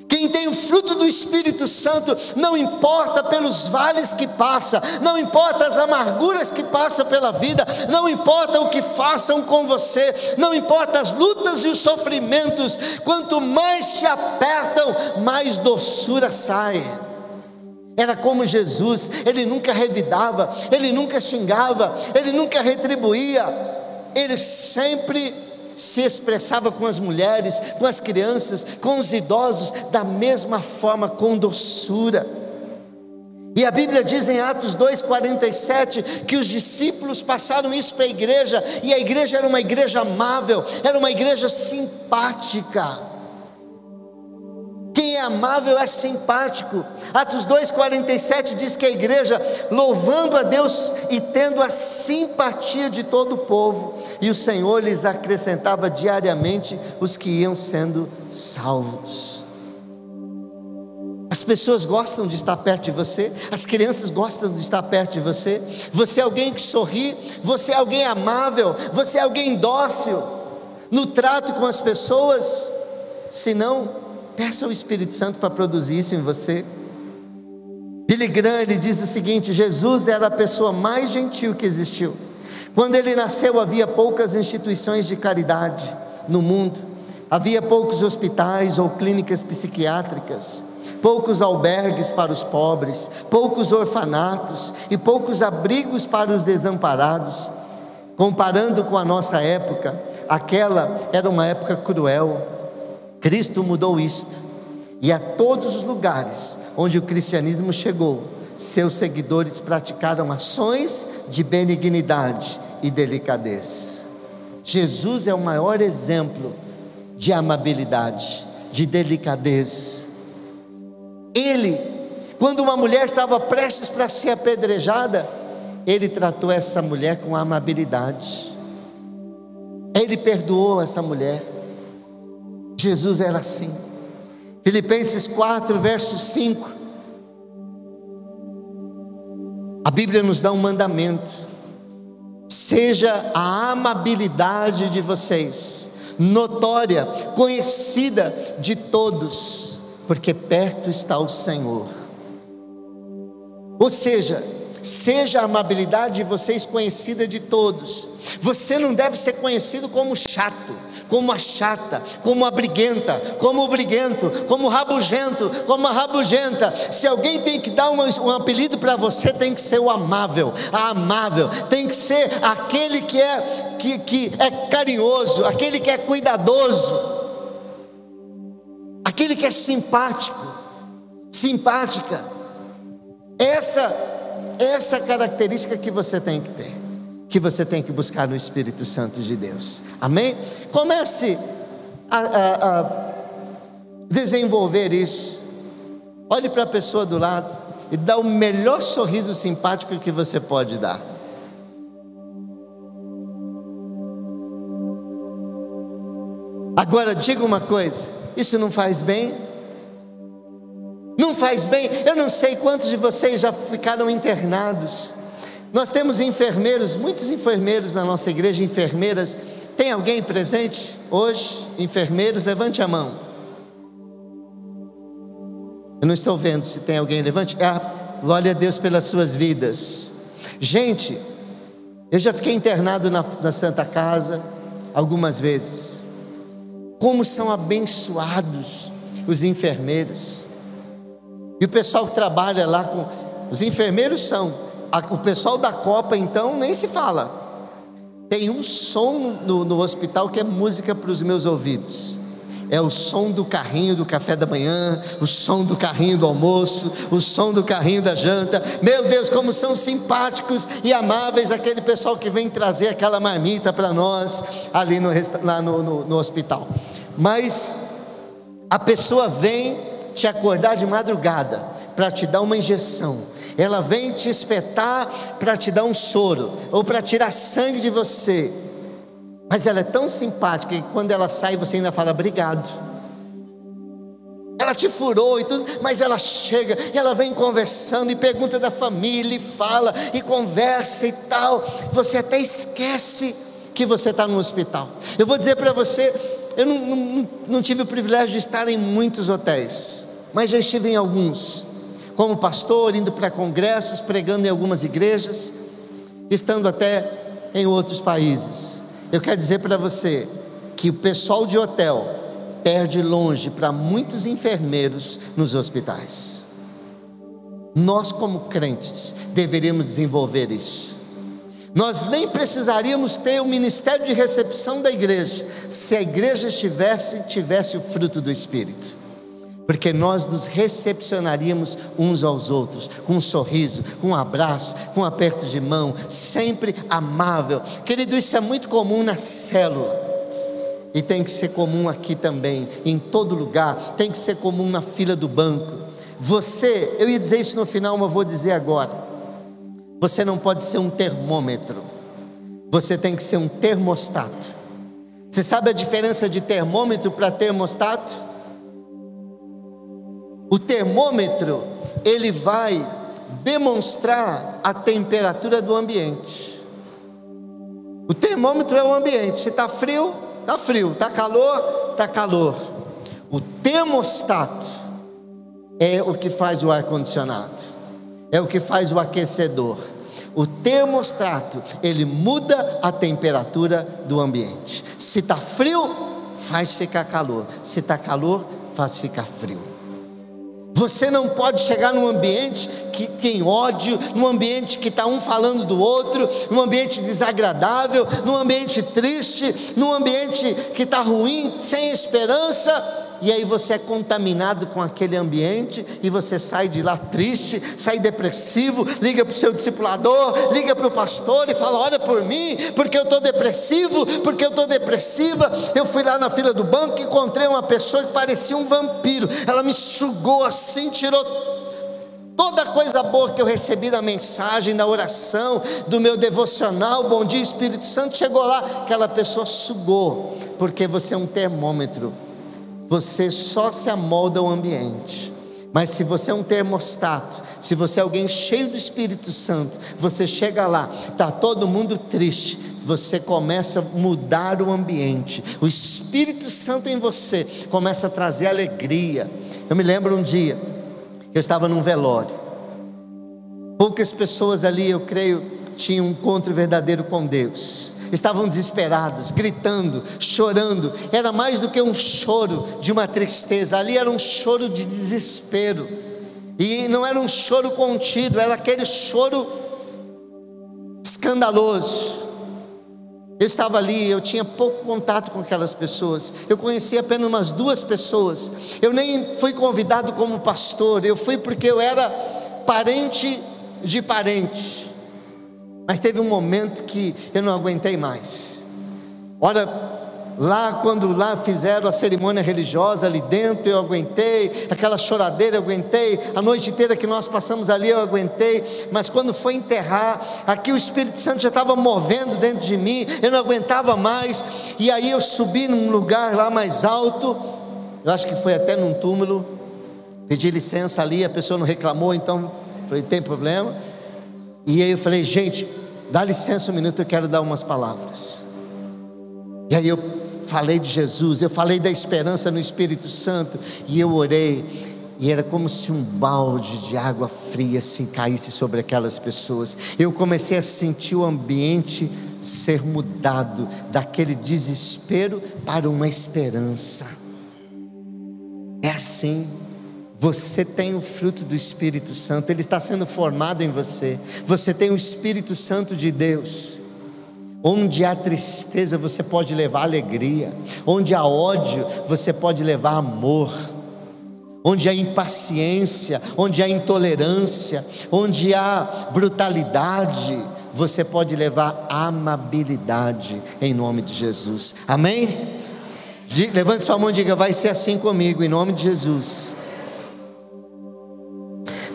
Quem tem o fruto do Espírito Santo, não importa pelos vales que passa, não importa as amarguras que passa pela vida, não importa o que façam com você, não importa as lutas e os sofrimentos, quanto mais te apertam, mais doçura sai. Era como Jesus, ele nunca revidava, ele nunca xingava, ele nunca retribuía, ele sempre se expressava com as mulheres, com as crianças, com os idosos, da mesma forma, com doçura. E a Bíblia diz em Atos 2,47 que os discípulos passaram isso para a igreja, e a igreja era uma igreja amável, era uma igreja simpática. Quem é amável é simpático. Atos 2,47 diz que a igreja, louvando a Deus e tendo a simpatia de todo o povo, e o Senhor lhes acrescentava diariamente os que iam sendo salvos. As pessoas gostam de estar perto de você, as crianças gostam de estar perto de você. Você é alguém que sorri, você é alguém amável, você é alguém dócil no trato com as pessoas. Se não, peça ao Espírito Santo para produzir isso em você. Billy Graham, ele diz o seguinte: Jesus era a pessoa mais gentil que existiu. Quando ele nasceu, havia poucas instituições de caridade no mundo, havia poucos hospitais ou clínicas psiquiátricas, poucos albergues para os pobres, poucos orfanatos e poucos abrigos para os desamparados. Comparando com a nossa época, aquela era uma época cruel. Cristo mudou isto, e a todos os lugares onde o cristianismo chegou, seus seguidores praticaram ações de benignidade e delicadeza. Jesus é o maior exemplo de amabilidade, de delicadeza. Ele, quando uma mulher estava prestes para ser apedrejada, ele tratou essa mulher com amabilidade, ele perdoou essa mulher. Jesus era assim. Filipenses 4, verso 5, a Bíblia nos dá um mandamento: seja a amabilidade de vocês notória, conhecida de todos, porque perto está o Senhor. Ou seja, seja a amabilidade de vocês conhecida de todos. Você não deve ser conhecido como chato, como a chata, como a briguenta, como o briguento, como o rabugento, como a rabugenta. Se alguém tem que dar um apelido para você, tem que ser o amável, a amável, tem que ser aquele que é carinhoso, aquele que é cuidadoso, aquele que é simpático, simpática. Essa característica que você tem que ter, que você tem que buscar no Espírito Santo de Deus. Amém? Comece a desenvolver isso. Olhe para a pessoa do lado e dá o melhor sorriso simpático que você pode dar. Agora diga uma coisa: isso não faz bem? Não faz bem? Eu não sei quantos de vocês já ficaram internados. Nós temos enfermeiros, muitos enfermeiros na nossa igreja, enfermeiras. Tem alguém presente hoje? Enfermeiros, levante a mão. Eu não estou vendo se tem alguém, levante. Glória a Deus pelas suas vidas. Gente, eu já fiquei internado na Santa Casa algumas vezes. Como são abençoados os enfermeiros. E o pessoal que trabalha lá com... Os enfermeiros são... O pessoal da Copa, então, nem se fala. Tem um som no hospital que é música para os meus ouvidos. É o som do carrinho do café da manhã, o som do carrinho do almoço, o som do carrinho da janta. Meu Deus, como são simpáticos e amáveis aquele pessoal que vem trazer aquela marmita para nós ali lá no hospital. Mas a pessoa vem te acordar de madrugada para te dar uma injeção. Ela vem te espetar para te dar um soro ou para tirar sangue de você. Mas ela é tão simpática que quando ela sai você ainda fala obrigado. Ela te furou e tudo, mas ela chega e ela vem conversando e pergunta da família e fala e conversa e tal. Você até esquece que você está no hospital. Eu vou dizer para você, eu não tive o privilégio de estar em muitos hotéis, mas já estive em alguns, como pastor, indo para congressos, pregando em algumas igrejas, estando até em outros países. Eu quero dizer para você que o pessoal de hotel perde longe para muitos enfermeiros nos hospitais. Nós, como crentes, deveríamos desenvolver isso. Nós nem precisaríamos ter o ministério de recepção da igreja, se a igreja tivesse o fruto do Espírito. Porque nós nos recepcionaríamos uns aos outros, com um sorriso, com um abraço, com um aperto de mão, sempre amável. Querido, isso é muito comum na célula, e tem que ser comum aqui também, em todo lugar, tem que ser comum na fila do banco. Eu ia dizer isso no final, mas vou dizer agora. Você não pode ser um termômetro, você tem que ser um termostato. Você sabe a diferença de termômetro para termostato? O termômetro, ele vai demonstrar a temperatura do ambiente. O termômetro é o ambiente. Se está frio, está frio. Está calor, está calor. O termostato é o que faz o ar-condicionado, é o que faz o aquecedor. O termostato, ele muda a temperatura do ambiente. Se está frio, faz ficar calor. Se está calor, faz ficar frio. Você não pode chegar num ambiente que tem ódio, num ambiente que está um falando do outro, num ambiente desagradável, num ambiente triste, num ambiente que está ruim, sem esperança, e aí você é contaminado com aquele ambiente, e você sai de lá triste, sai depressivo, liga para o seu discipulador, liga para o pastor e fala: ora por mim, porque eu estou depressivo, porque eu estou depressiva. Eu fui lá na fila do banco e encontrei uma pessoa que parecia um vampiro. Ela me sugou assim, tirou toda a coisa boa que eu recebi da mensagem, da oração, do meu devocional, bom dia Espírito Santo. Chegou lá, aquela pessoa sugou, porque você é um termômetro. Você só se amolda ao ambiente. Mas se você é um termostato, se você é alguém cheio do Espírito Santo, você chega lá, está todo mundo triste, você começa a mudar o ambiente. O Espírito Santo em você começa a trazer alegria. Eu me lembro um dia que eu estava num velório. Poucas pessoas ali, eu creio, tinham um encontro verdadeiro com Deus. Estavam desesperados, gritando, chorando. Era mais do que um choro de uma tristeza, ali era um choro de desespero. E não era um choro contido, era aquele choro escandaloso. Eu estava ali, eu tinha pouco contato com aquelas pessoas. Eu conhecia apenas umas 2 pessoas. Eu nem fui convidado como pastor, eu fui porque eu era parente de parente. Mas teve um momento que eu não aguentei mais. Ora, Lá, quando lá fizeram a cerimônia religiosa ali dentro, eu aguentei, aquela choradeira eu aguentei, a noite inteira que nós passamos ali eu aguentei, mas quando foi enterrar, aqui o Espírito Santo já estava movendo dentro de mim, eu não aguentava mais, e aí eu subi num lugar lá mais alto, eu acho que foi até num túmulo, pedi licença ali, a pessoa não reclamou, então falei, tem problema, e aí eu falei, gente, dá licença um minuto, eu quero dar umas palavras. E aí eu falei de Jesus, eu falei da esperança no Espírito Santo, e eu orei, e era como se um balde de água fria assim caísse sobre aquelas pessoas. Eu comecei a sentir o ambiente ser mudado, daquele desespero para uma esperança. É assim. Você tem o fruto do Espírito Santo, ele está sendo formado em você. Você tem o Espírito Santo de Deus. Onde há tristeza, você pode levar alegria. Onde há ódio, você pode levar amor. Onde há impaciência, onde há intolerância, onde há brutalidade, você pode levar amabilidade, em nome de Jesus. Amém? Levante sua mão e diga, vai ser assim comigo, em nome de Jesus.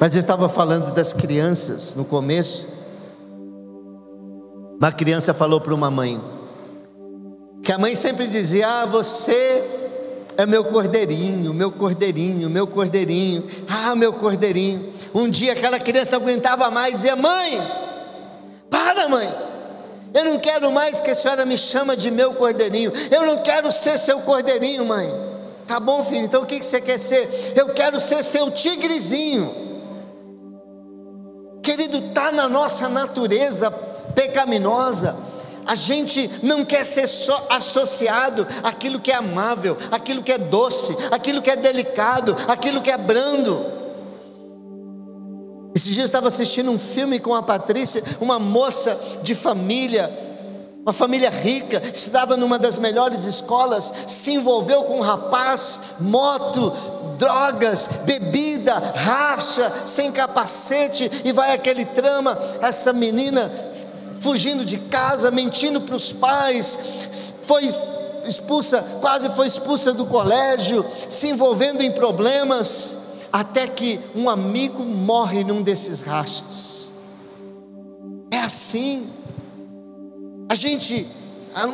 Mas eu estava falando das crianças no começo. Uma criança falou para uma mãe, que a mãe sempre dizia, você é meu cordeirinho, meu cordeirinho, meu cordeirinho, meu cordeirinho. Um dia aquela criança não aguentava mais, dizia, mãe, para mãe, eu não quero mais que a senhora me chama de meu cordeirinho, eu não quero ser seu cordeirinho, mãe. Tá bom, filho, então o que você quer ser? Eu quero ser seu tigrezinho. Querido, está na nossa natureza pecaminosa, a gente não quer ser só associado àquilo que é amável, àquilo que é doce, àquilo que é delicado, àquilo que é brando. Esses dias eu estava assistindo um filme com a Patrícia, uma moça de família, uma família rica, estudava numa das melhores escolas, se envolveu com um rapaz, moto, drogas, bebida, racha, sem capacete, e vai aquele trama, essa menina fugindo de casa, mentindo para os pais, foi expulsa, quase foi expulsa do colégio, se envolvendo em problemas, até que um amigo morre num desses rachas. É assim, a gente,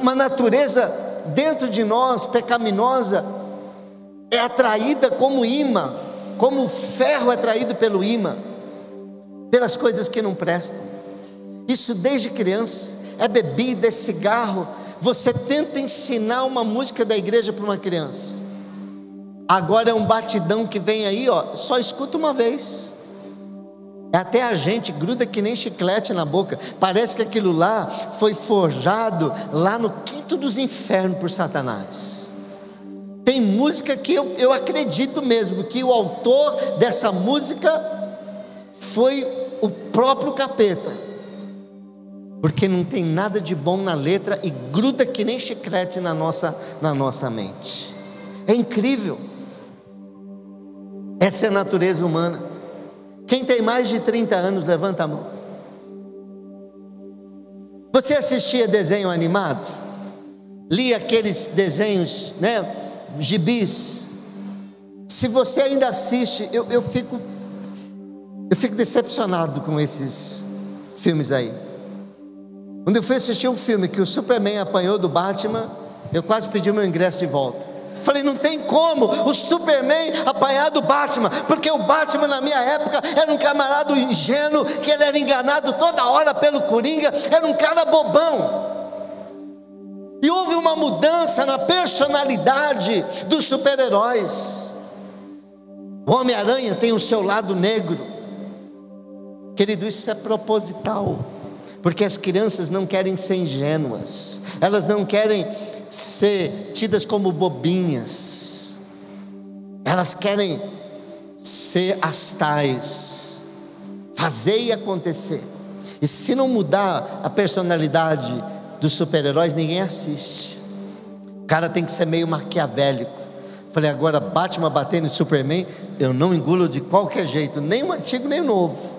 uma natureza dentro de nós, pecaminosa, é atraída como imã, como o ferro é atraído pelo imã, pelas coisas que não prestam. Isso desde criança, é bebida, é cigarro. Você tenta ensinar uma música da igreja para uma criança, agora é um batidão que vem aí, só escuta uma vez, até a gente gruda que nem chiclete na boca, parece que aquilo lá foi forjado lá no quinto dos infernos por Satanás. Tem música que eu acredito mesmo que o autor dessa música foi o próprio capeta, porque não tem nada de bom na letra e gruda que nem chiclete na nossa mente. É incrível. Essa é a natureza humana. Quem tem mais de 30 anos, levanta a mão. Você assistia desenho animado? Lia aqueles desenhos, gibis? Se você ainda assiste, eu fico decepcionado com esses filmes aí. Quando eu fui assistir um filme que o Superman apanhou do Batman, eu quase pedi o meu ingresso de volta. Falei, não tem como o Superman apanhar do Batman, porque o Batman na minha época era um camarada ingênuo, que ele era enganado toda hora pelo Coringa, era um cara bobão. E houve uma mudança na personalidade dos super-heróis. O Homem-Aranha tem o seu lado negro. Querido, isso é proposital, porque as crianças não querem ser ingênuas, elas não querem ser tidas como bobinhas, elas querem ser as tais, fazer e acontecer. E se não mudar a personalidade dos super-heróis, ninguém assiste. O cara tem que ser meio maquiavélico. Falei, agora Batman batendo em Superman, eu não engulo de qualquer jeito, nem o antigo nem o novo,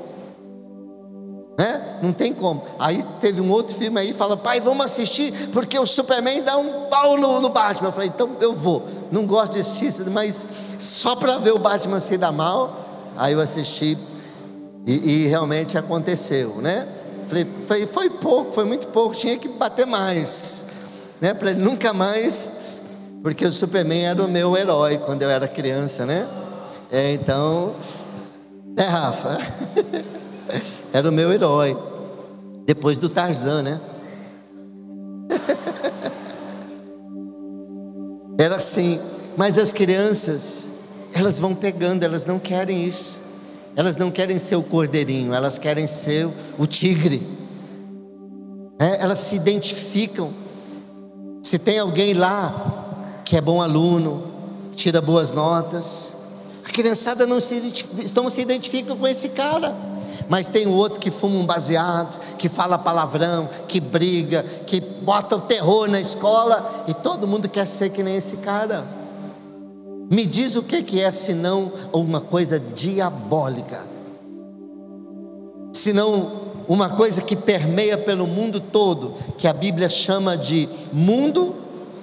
né? Não tem como. Aí teve um outro filme aí, fala: pai, vamos assistir, porque o Superman dá um pau no Batman. Eu falei: então eu vou. Não gosto de assistir, mas só para ver o Batman se dar mal. Aí eu assisti e realmente aconteceu, né? Falei, foi pouco, foi muito pouco, tinha que bater mais, né? Para ele nunca mais, porque o Superman era o meu herói quando eu era criança, né? Então, Rafa? Era o meu herói, depois do Tarzan, né? Era assim. Mas as crianças, elas vão pegando, elas não querem isso. Elas não querem ser o cordeirinho, elas querem ser o tigre, né? Elas se identificam. Se tem alguém lá que é bom aluno, tira boas notas, a criançada não se identifica com esse cara. Mas tem o outro que fuma um baseado, que fala palavrão, que briga, que bota o terror na escola, e todo mundo quer ser que nem esse cara. Me diz o que é senão uma coisa diabólica, senão uma coisa que permeia pelo mundo todo, que a Bíblia chama de mundo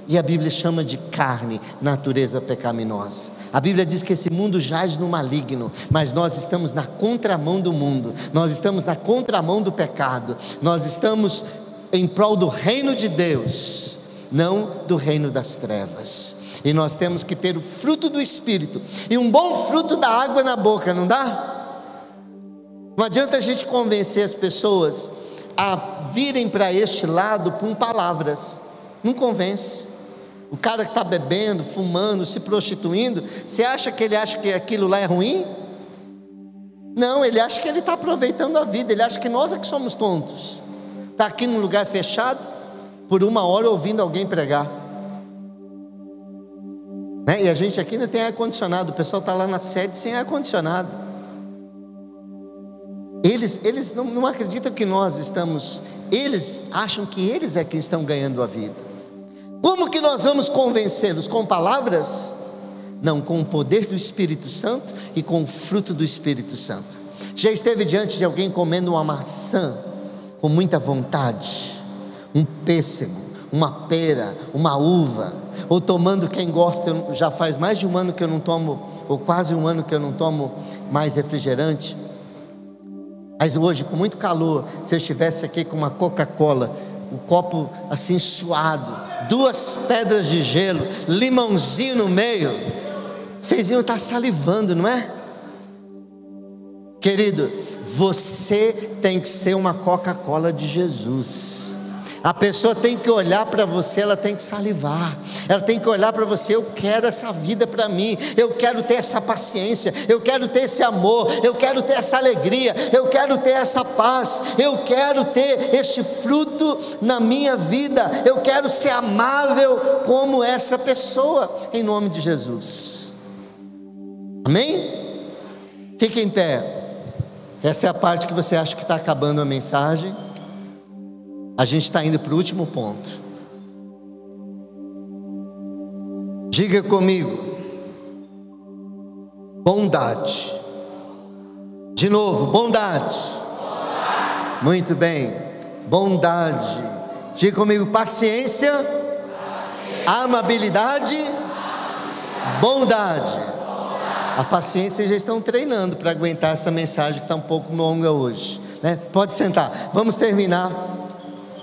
e a Bíblia chama de carne, natureza pecaminosa. A Bíblia diz que esse mundo jaz no maligno, mas nós estamos na contramão do mundo, nós estamos na contramão do pecado, nós estamos em prol do reino de Deus, não do reino das trevas. E nós temos que ter o fruto do Espírito, e um bom fruto da água na boca, não dá? Não adianta a gente convencer as pessoas a virem para este lado com palavras, não convence. O cara que está bebendo, fumando, se prostituindo, você acha que ele acha que aquilo lá é ruim? Não, ele acha que ele está aproveitando a vida, ele acha que nós é que somos tontos. Está aqui num lugar fechado, por 1 hora ouvindo alguém pregar, né? E a gente aqui ainda tem ar-condicionado, o pessoal está lá na sede sem ar-condicionado. Eles não acreditam que nós estamos, eles acham que eles é que estão ganhando a vida. Como que nós vamos convencê-los? Com palavras? Não, com o poder do Espírito Santo e com o fruto do Espírito Santo. Já esteve diante de alguém comendo uma maçã com muita vontade, um pêssego, uma pera, uma uva, ou tomando, quem gosta, já faz mais de 1 ano que eu não tomo, ou quase 1 ano que eu não tomo mais refrigerante, mas hoje com muito calor, se eu estivesse aqui com uma Coca-Cola, o copo assim suado, 2 pedras de gelo, limãozinho no meio, vocês iam estar salivando, não é? Querido, você tem que ser uma Coca-Cola de Jesus. A pessoa tem que olhar para você, ela tem que salivar, ela tem que olhar para você: eu quero essa vida para mim, eu quero ter essa paciência, eu quero ter esse amor, eu quero ter essa alegria, eu quero ter essa paz, eu quero ter este fruto na minha vida, eu quero ser amável como essa pessoa, em nome de Jesus. Amém? Fique em pé. Essa é a parte que você acha que está acabando a mensagem. A gente está indo para o último ponto. Diga comigo: bondade. De novo, bondade. Muito bem, bondade. Diga comigo: paciência, amabilidade, bondade. A paciência, vocês já estão treinando para aguentar essa mensagem que está um pouco longa hoje, né? Pode sentar, vamos terminar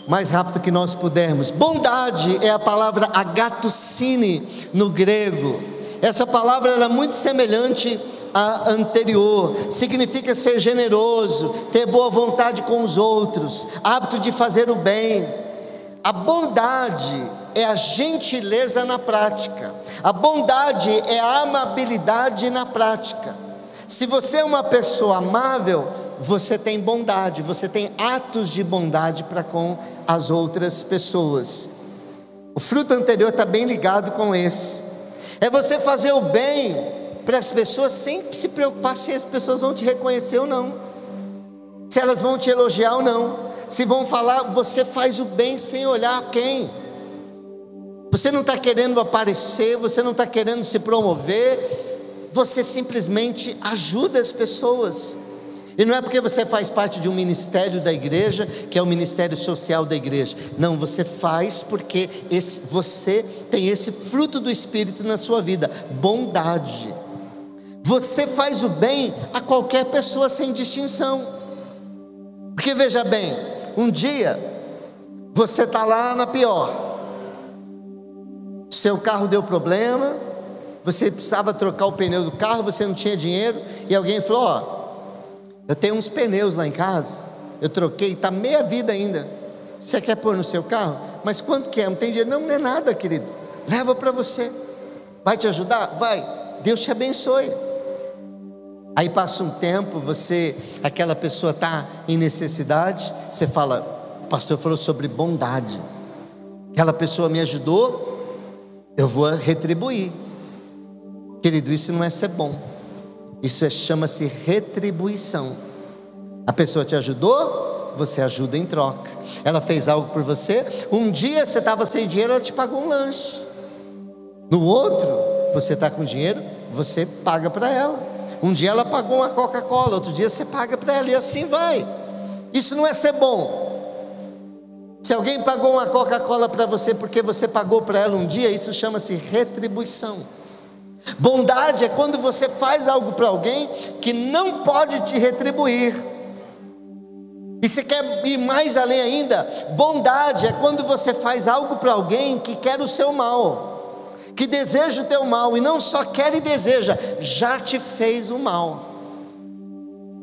mais rápido que nós pudermos. Bondade é a palavra agathocine no grego. Essa palavra era muito semelhante à anterior. Significa ser generoso, ter boa vontade com os outros, hábito de fazer o bem. A bondade é a gentileza na prática. A bondade é a amabilidade na prática. Se você é uma pessoa amável, você tem bondade, você tem atos de bondade para com as outras pessoas. O fruto anterior está bem ligado com esse. É você fazer o bem para as pessoas sem se preocupar se as pessoas vão te reconhecer ou não, se elas vão te elogiar ou não, se vão falar. Você faz o bem sem olhar a quem. Você não está querendo aparecer, você não está querendo se promover, você simplesmente ajuda as pessoas. E não é porque você faz parte de um ministério da igreja, que é o ministério social da igreja. Não, você faz porque você tem esse fruto do Espírito na sua vida, bondade. Você faz o bem a qualquer pessoa sem distinção. Porque veja bem, um dia você está lá na pior, seu carro deu problema, você precisava trocar o pneu do carro, você não tinha dinheiro, e alguém falou: ó, eu tenho uns pneus lá em casa, eu troquei, está meia vida ainda, você quer pôr no seu carro? Mas quanto que é? Não tem dinheiro? Não, não é nada, querido, leva para você. Vai te ajudar? Vai, Deus te abençoe. Aí passa um tempo, aquela pessoa está em necessidade, você fala: o pastor falou sobre bondade, aquela pessoa me ajudou, eu vou retribuir. Querido, isso não é ser bom, isso chama-se retribuição. A pessoa te ajudou, você ajuda em troca. Ela fez algo por você, um dia você estava sem dinheiro, ela te pagou um lanche. No outro, você está com dinheiro, você paga para ela. Um dia ela pagou uma Coca-Cola, outro dia você paga para ela, e assim vai. Isso não é ser bom. Se alguém pagou uma Coca-Cola para você porque você pagou para ela um dia, isso chama-se retribuição. Bondade é quando você faz algo para alguém que não pode te retribuir. E se quer ir mais além ainda, bondade é quando você faz algo para alguém que quer o seu mal, que deseja o teu mal, e não só quer e deseja, já te fez o mal.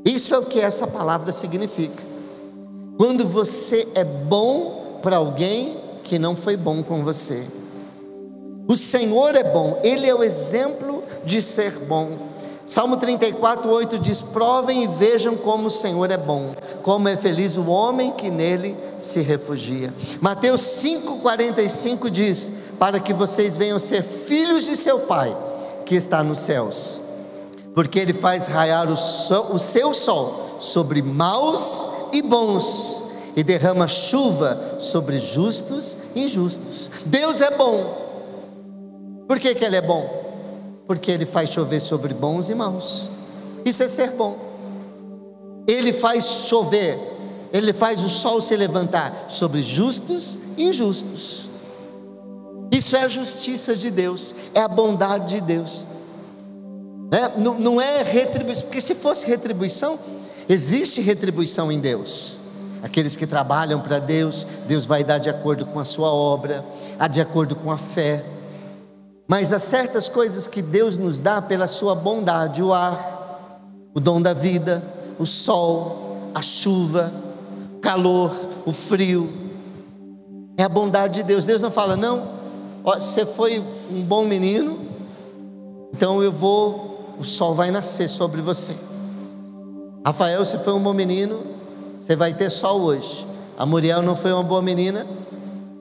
Isso é o que essa palavra significa. Quando você é bom para alguém que não foi bom com você. O Senhor é bom, Ele é o exemplo de ser bom. Salmo 34:8 diz: provem e vejam como o Senhor é bom, como é feliz o homem que nele se refugia. Mateus 5:45 diz: para que vocês venham ser filhos de seu Pai que está nos céus, porque Ele faz raiar o seu sol sobre maus e bons, e derrama chuva sobre justos e injustos. Deus é bom. Por que Ele é bom? Porque Ele faz chover sobre bons e maus. Isso é ser bom. Ele faz chover, Ele faz o sol se levantar sobre justos e injustos. Isso é a justiça de Deus, é a bondade de Deus. Não é retribuição, porque se fosse retribuição, existe retribuição em Deus. Aqueles que trabalham para Deus, Deus vai dar de acordo com a sua obra, de acordo com a fé. Mas há certas coisas que Deus nos dá pela sua bondade: o ar, o dom da vida, o sol, a chuva, o calor, o frio. É a bondade de Deus. Deus não fala: não, você foi um bom menino, então o sol vai nascer sobre você. Rafael, você foi um bom menino, você vai ter sol hoje. A Muriel não foi uma boa menina,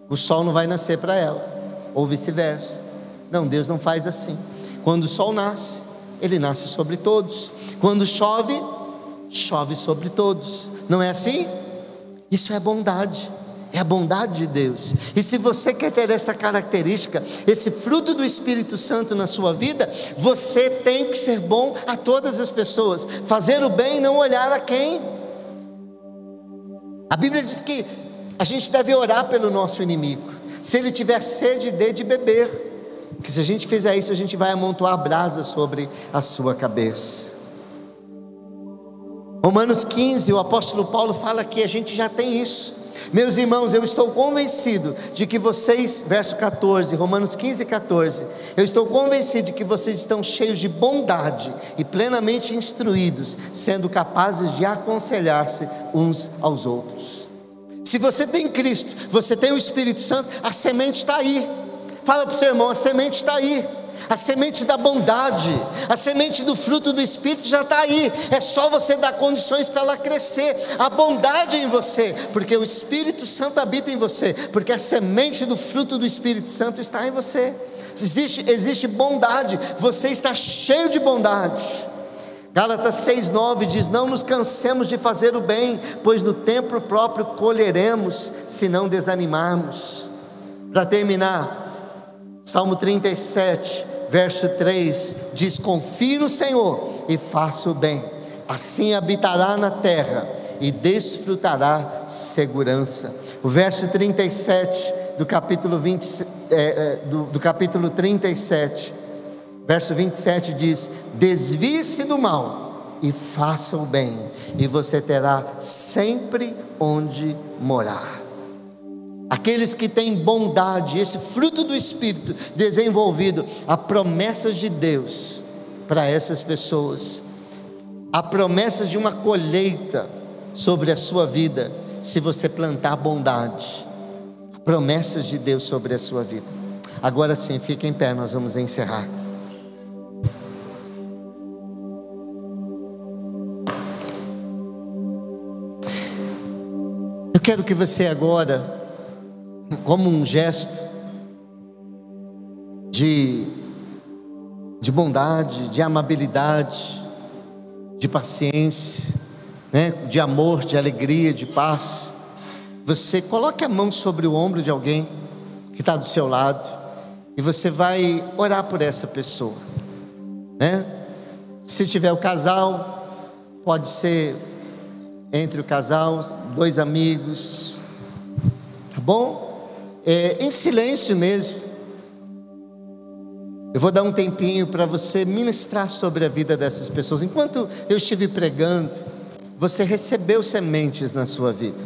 o sol não vai nascer para ela, ou vice-versa. Não, Deus não faz assim. Quando o sol nasce, ele nasce sobre todos. Quando chove, chove sobre todos. Não é assim? Isso é bondade. É a bondade de Deus. E se você quer ter essa característica, esse fruto do Espírito Santo na sua vida, você tem que ser bom a todas as pessoas, fazer o bem e não olhar a quem. A Bíblia diz que a gente deve orar pelo nosso inimigo. Se ele tiver sede, dê de beber, que se a gente fizer isso, a gente vai amontoar brasa sobre a sua cabeça. Romanos 15, o apóstolo Paulo fala que a gente já tem isso. Meus irmãos, eu estou convencido de que vocês, verso 14, Romanos 15:14, eu estou convencido de que vocês estão cheios de bondade e plenamente instruídos, sendo capazes de aconselhar-se uns aos outros. Se você tem Cristo, você tem o Espírito Santo, a semente está aí. Fala para o seu irmão: a semente está aí. A semente da bondade, a semente do fruto do Espírito já está aí. É só você dar condições para ela crescer. A bondade em você, porque o Espírito Santo habita em você, porque a semente do fruto do Espírito Santo está em você. Existe bondade, você está cheio de bondade. Gálatas 6:9 diz: não nos cansemos de fazer o bem, pois no tempo próprio colheremos, se não desanimarmos. Para terminar, Salmo 37, verso 3 diz: confie no Senhor e faça o bem, assim habitará na terra e desfrutará segurança. O verso 37 do capítulo 37, verso 27 diz: desvie-se do mal e faça o bem, e você terá sempre onde morar. Aqueles que têm bondade, esse fruto do Espírito desenvolvido, há promessas de Deus para essas pessoas, há promessas de uma colheita sobre a sua vida, se você plantar bondade. Há promessas de Deus sobre a sua vida. Agora sim, fique em pé, nós vamos encerrar. Eu quero que você agora, como um gesto de bondade, de amabilidade, de paciência, de amor, de alegria, de paz, você coloque a mão sobre o ombro de alguém que está do seu lado, e você vai orar por essa pessoa, Se tiver o casal, pode ser entre o casal, 2 amigos, tá bom? Em silêncio mesmo. Eu vou dar um tempinho para você ministrar sobre a vida dessas pessoas. Enquanto eu estive pregando, você recebeu sementes na sua vida.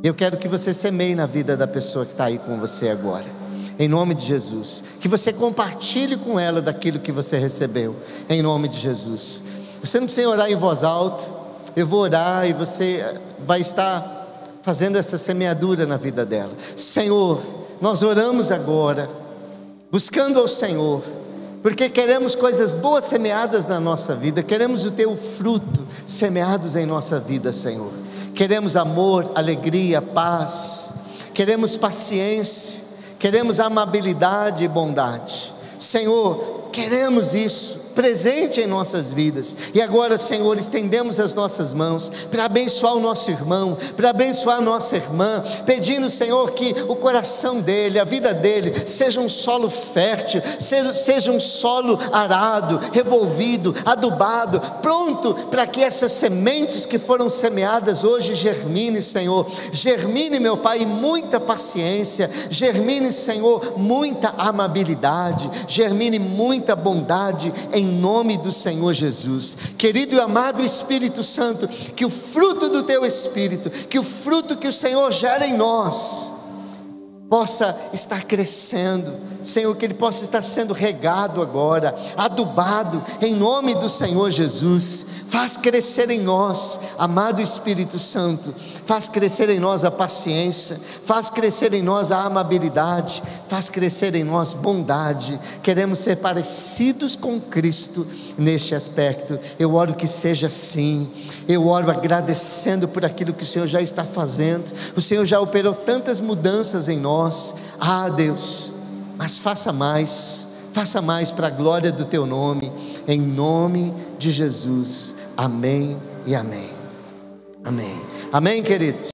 Eu quero que você semeie na vida da pessoa que está aí com você agora, em nome de Jesus. Que você compartilhe com ela daquilo que você recebeu, em nome de Jesus. Você não precisa orar em voz alta. Eu vou orar e você vai estar fazendo essa semeadura na vida dela. Senhor, nós oramos agora, buscando ao Senhor, porque queremos coisas boas semeadas na nossa vida, queremos o teu fruto semeados em nossa vida, Senhor. Queremos amor, alegria, paz, queremos paciência, queremos amabilidade e bondade. Senhor, queremos isso presente em nossas vidas. E agora, Senhor, estendemos as nossas mãos para abençoar o nosso irmão, para abençoar a nossa irmã, pedindo, Senhor, que o coração dele, a vida dele, seja um solo fértil, seja um solo arado, revolvido, adubado, pronto para que essas sementes que foram semeadas hoje germine, Senhor. Germine, meu Pai, muita paciência, germine, Senhor, muita amabilidade, germine muita bondade, em nome do Senhor Jesus. Querido e amado Espírito Santo, que o fruto do teu Espírito, que o fruto que o Senhor gera em nós, possa estar crescendo, Senhor, que ele possa estar sendo regado agora, adubado, em nome do Senhor Jesus. Faz crescer em nós, amado Espírito Santo, faz crescer em nós a paciência, faz crescer em nós a amabilidade, faz crescer em nós bondade. Queremos ser parecidos com Cristo neste aspecto. Eu oro que seja assim. Eu oro agradecendo por aquilo que o Senhor já está fazendo. O Senhor já operou tantas mudanças em nós. Ah, Deus, mas faça mais para a glória do teu nome, em nome de Jesus. Amém e amém. Amém. Amém, queridos.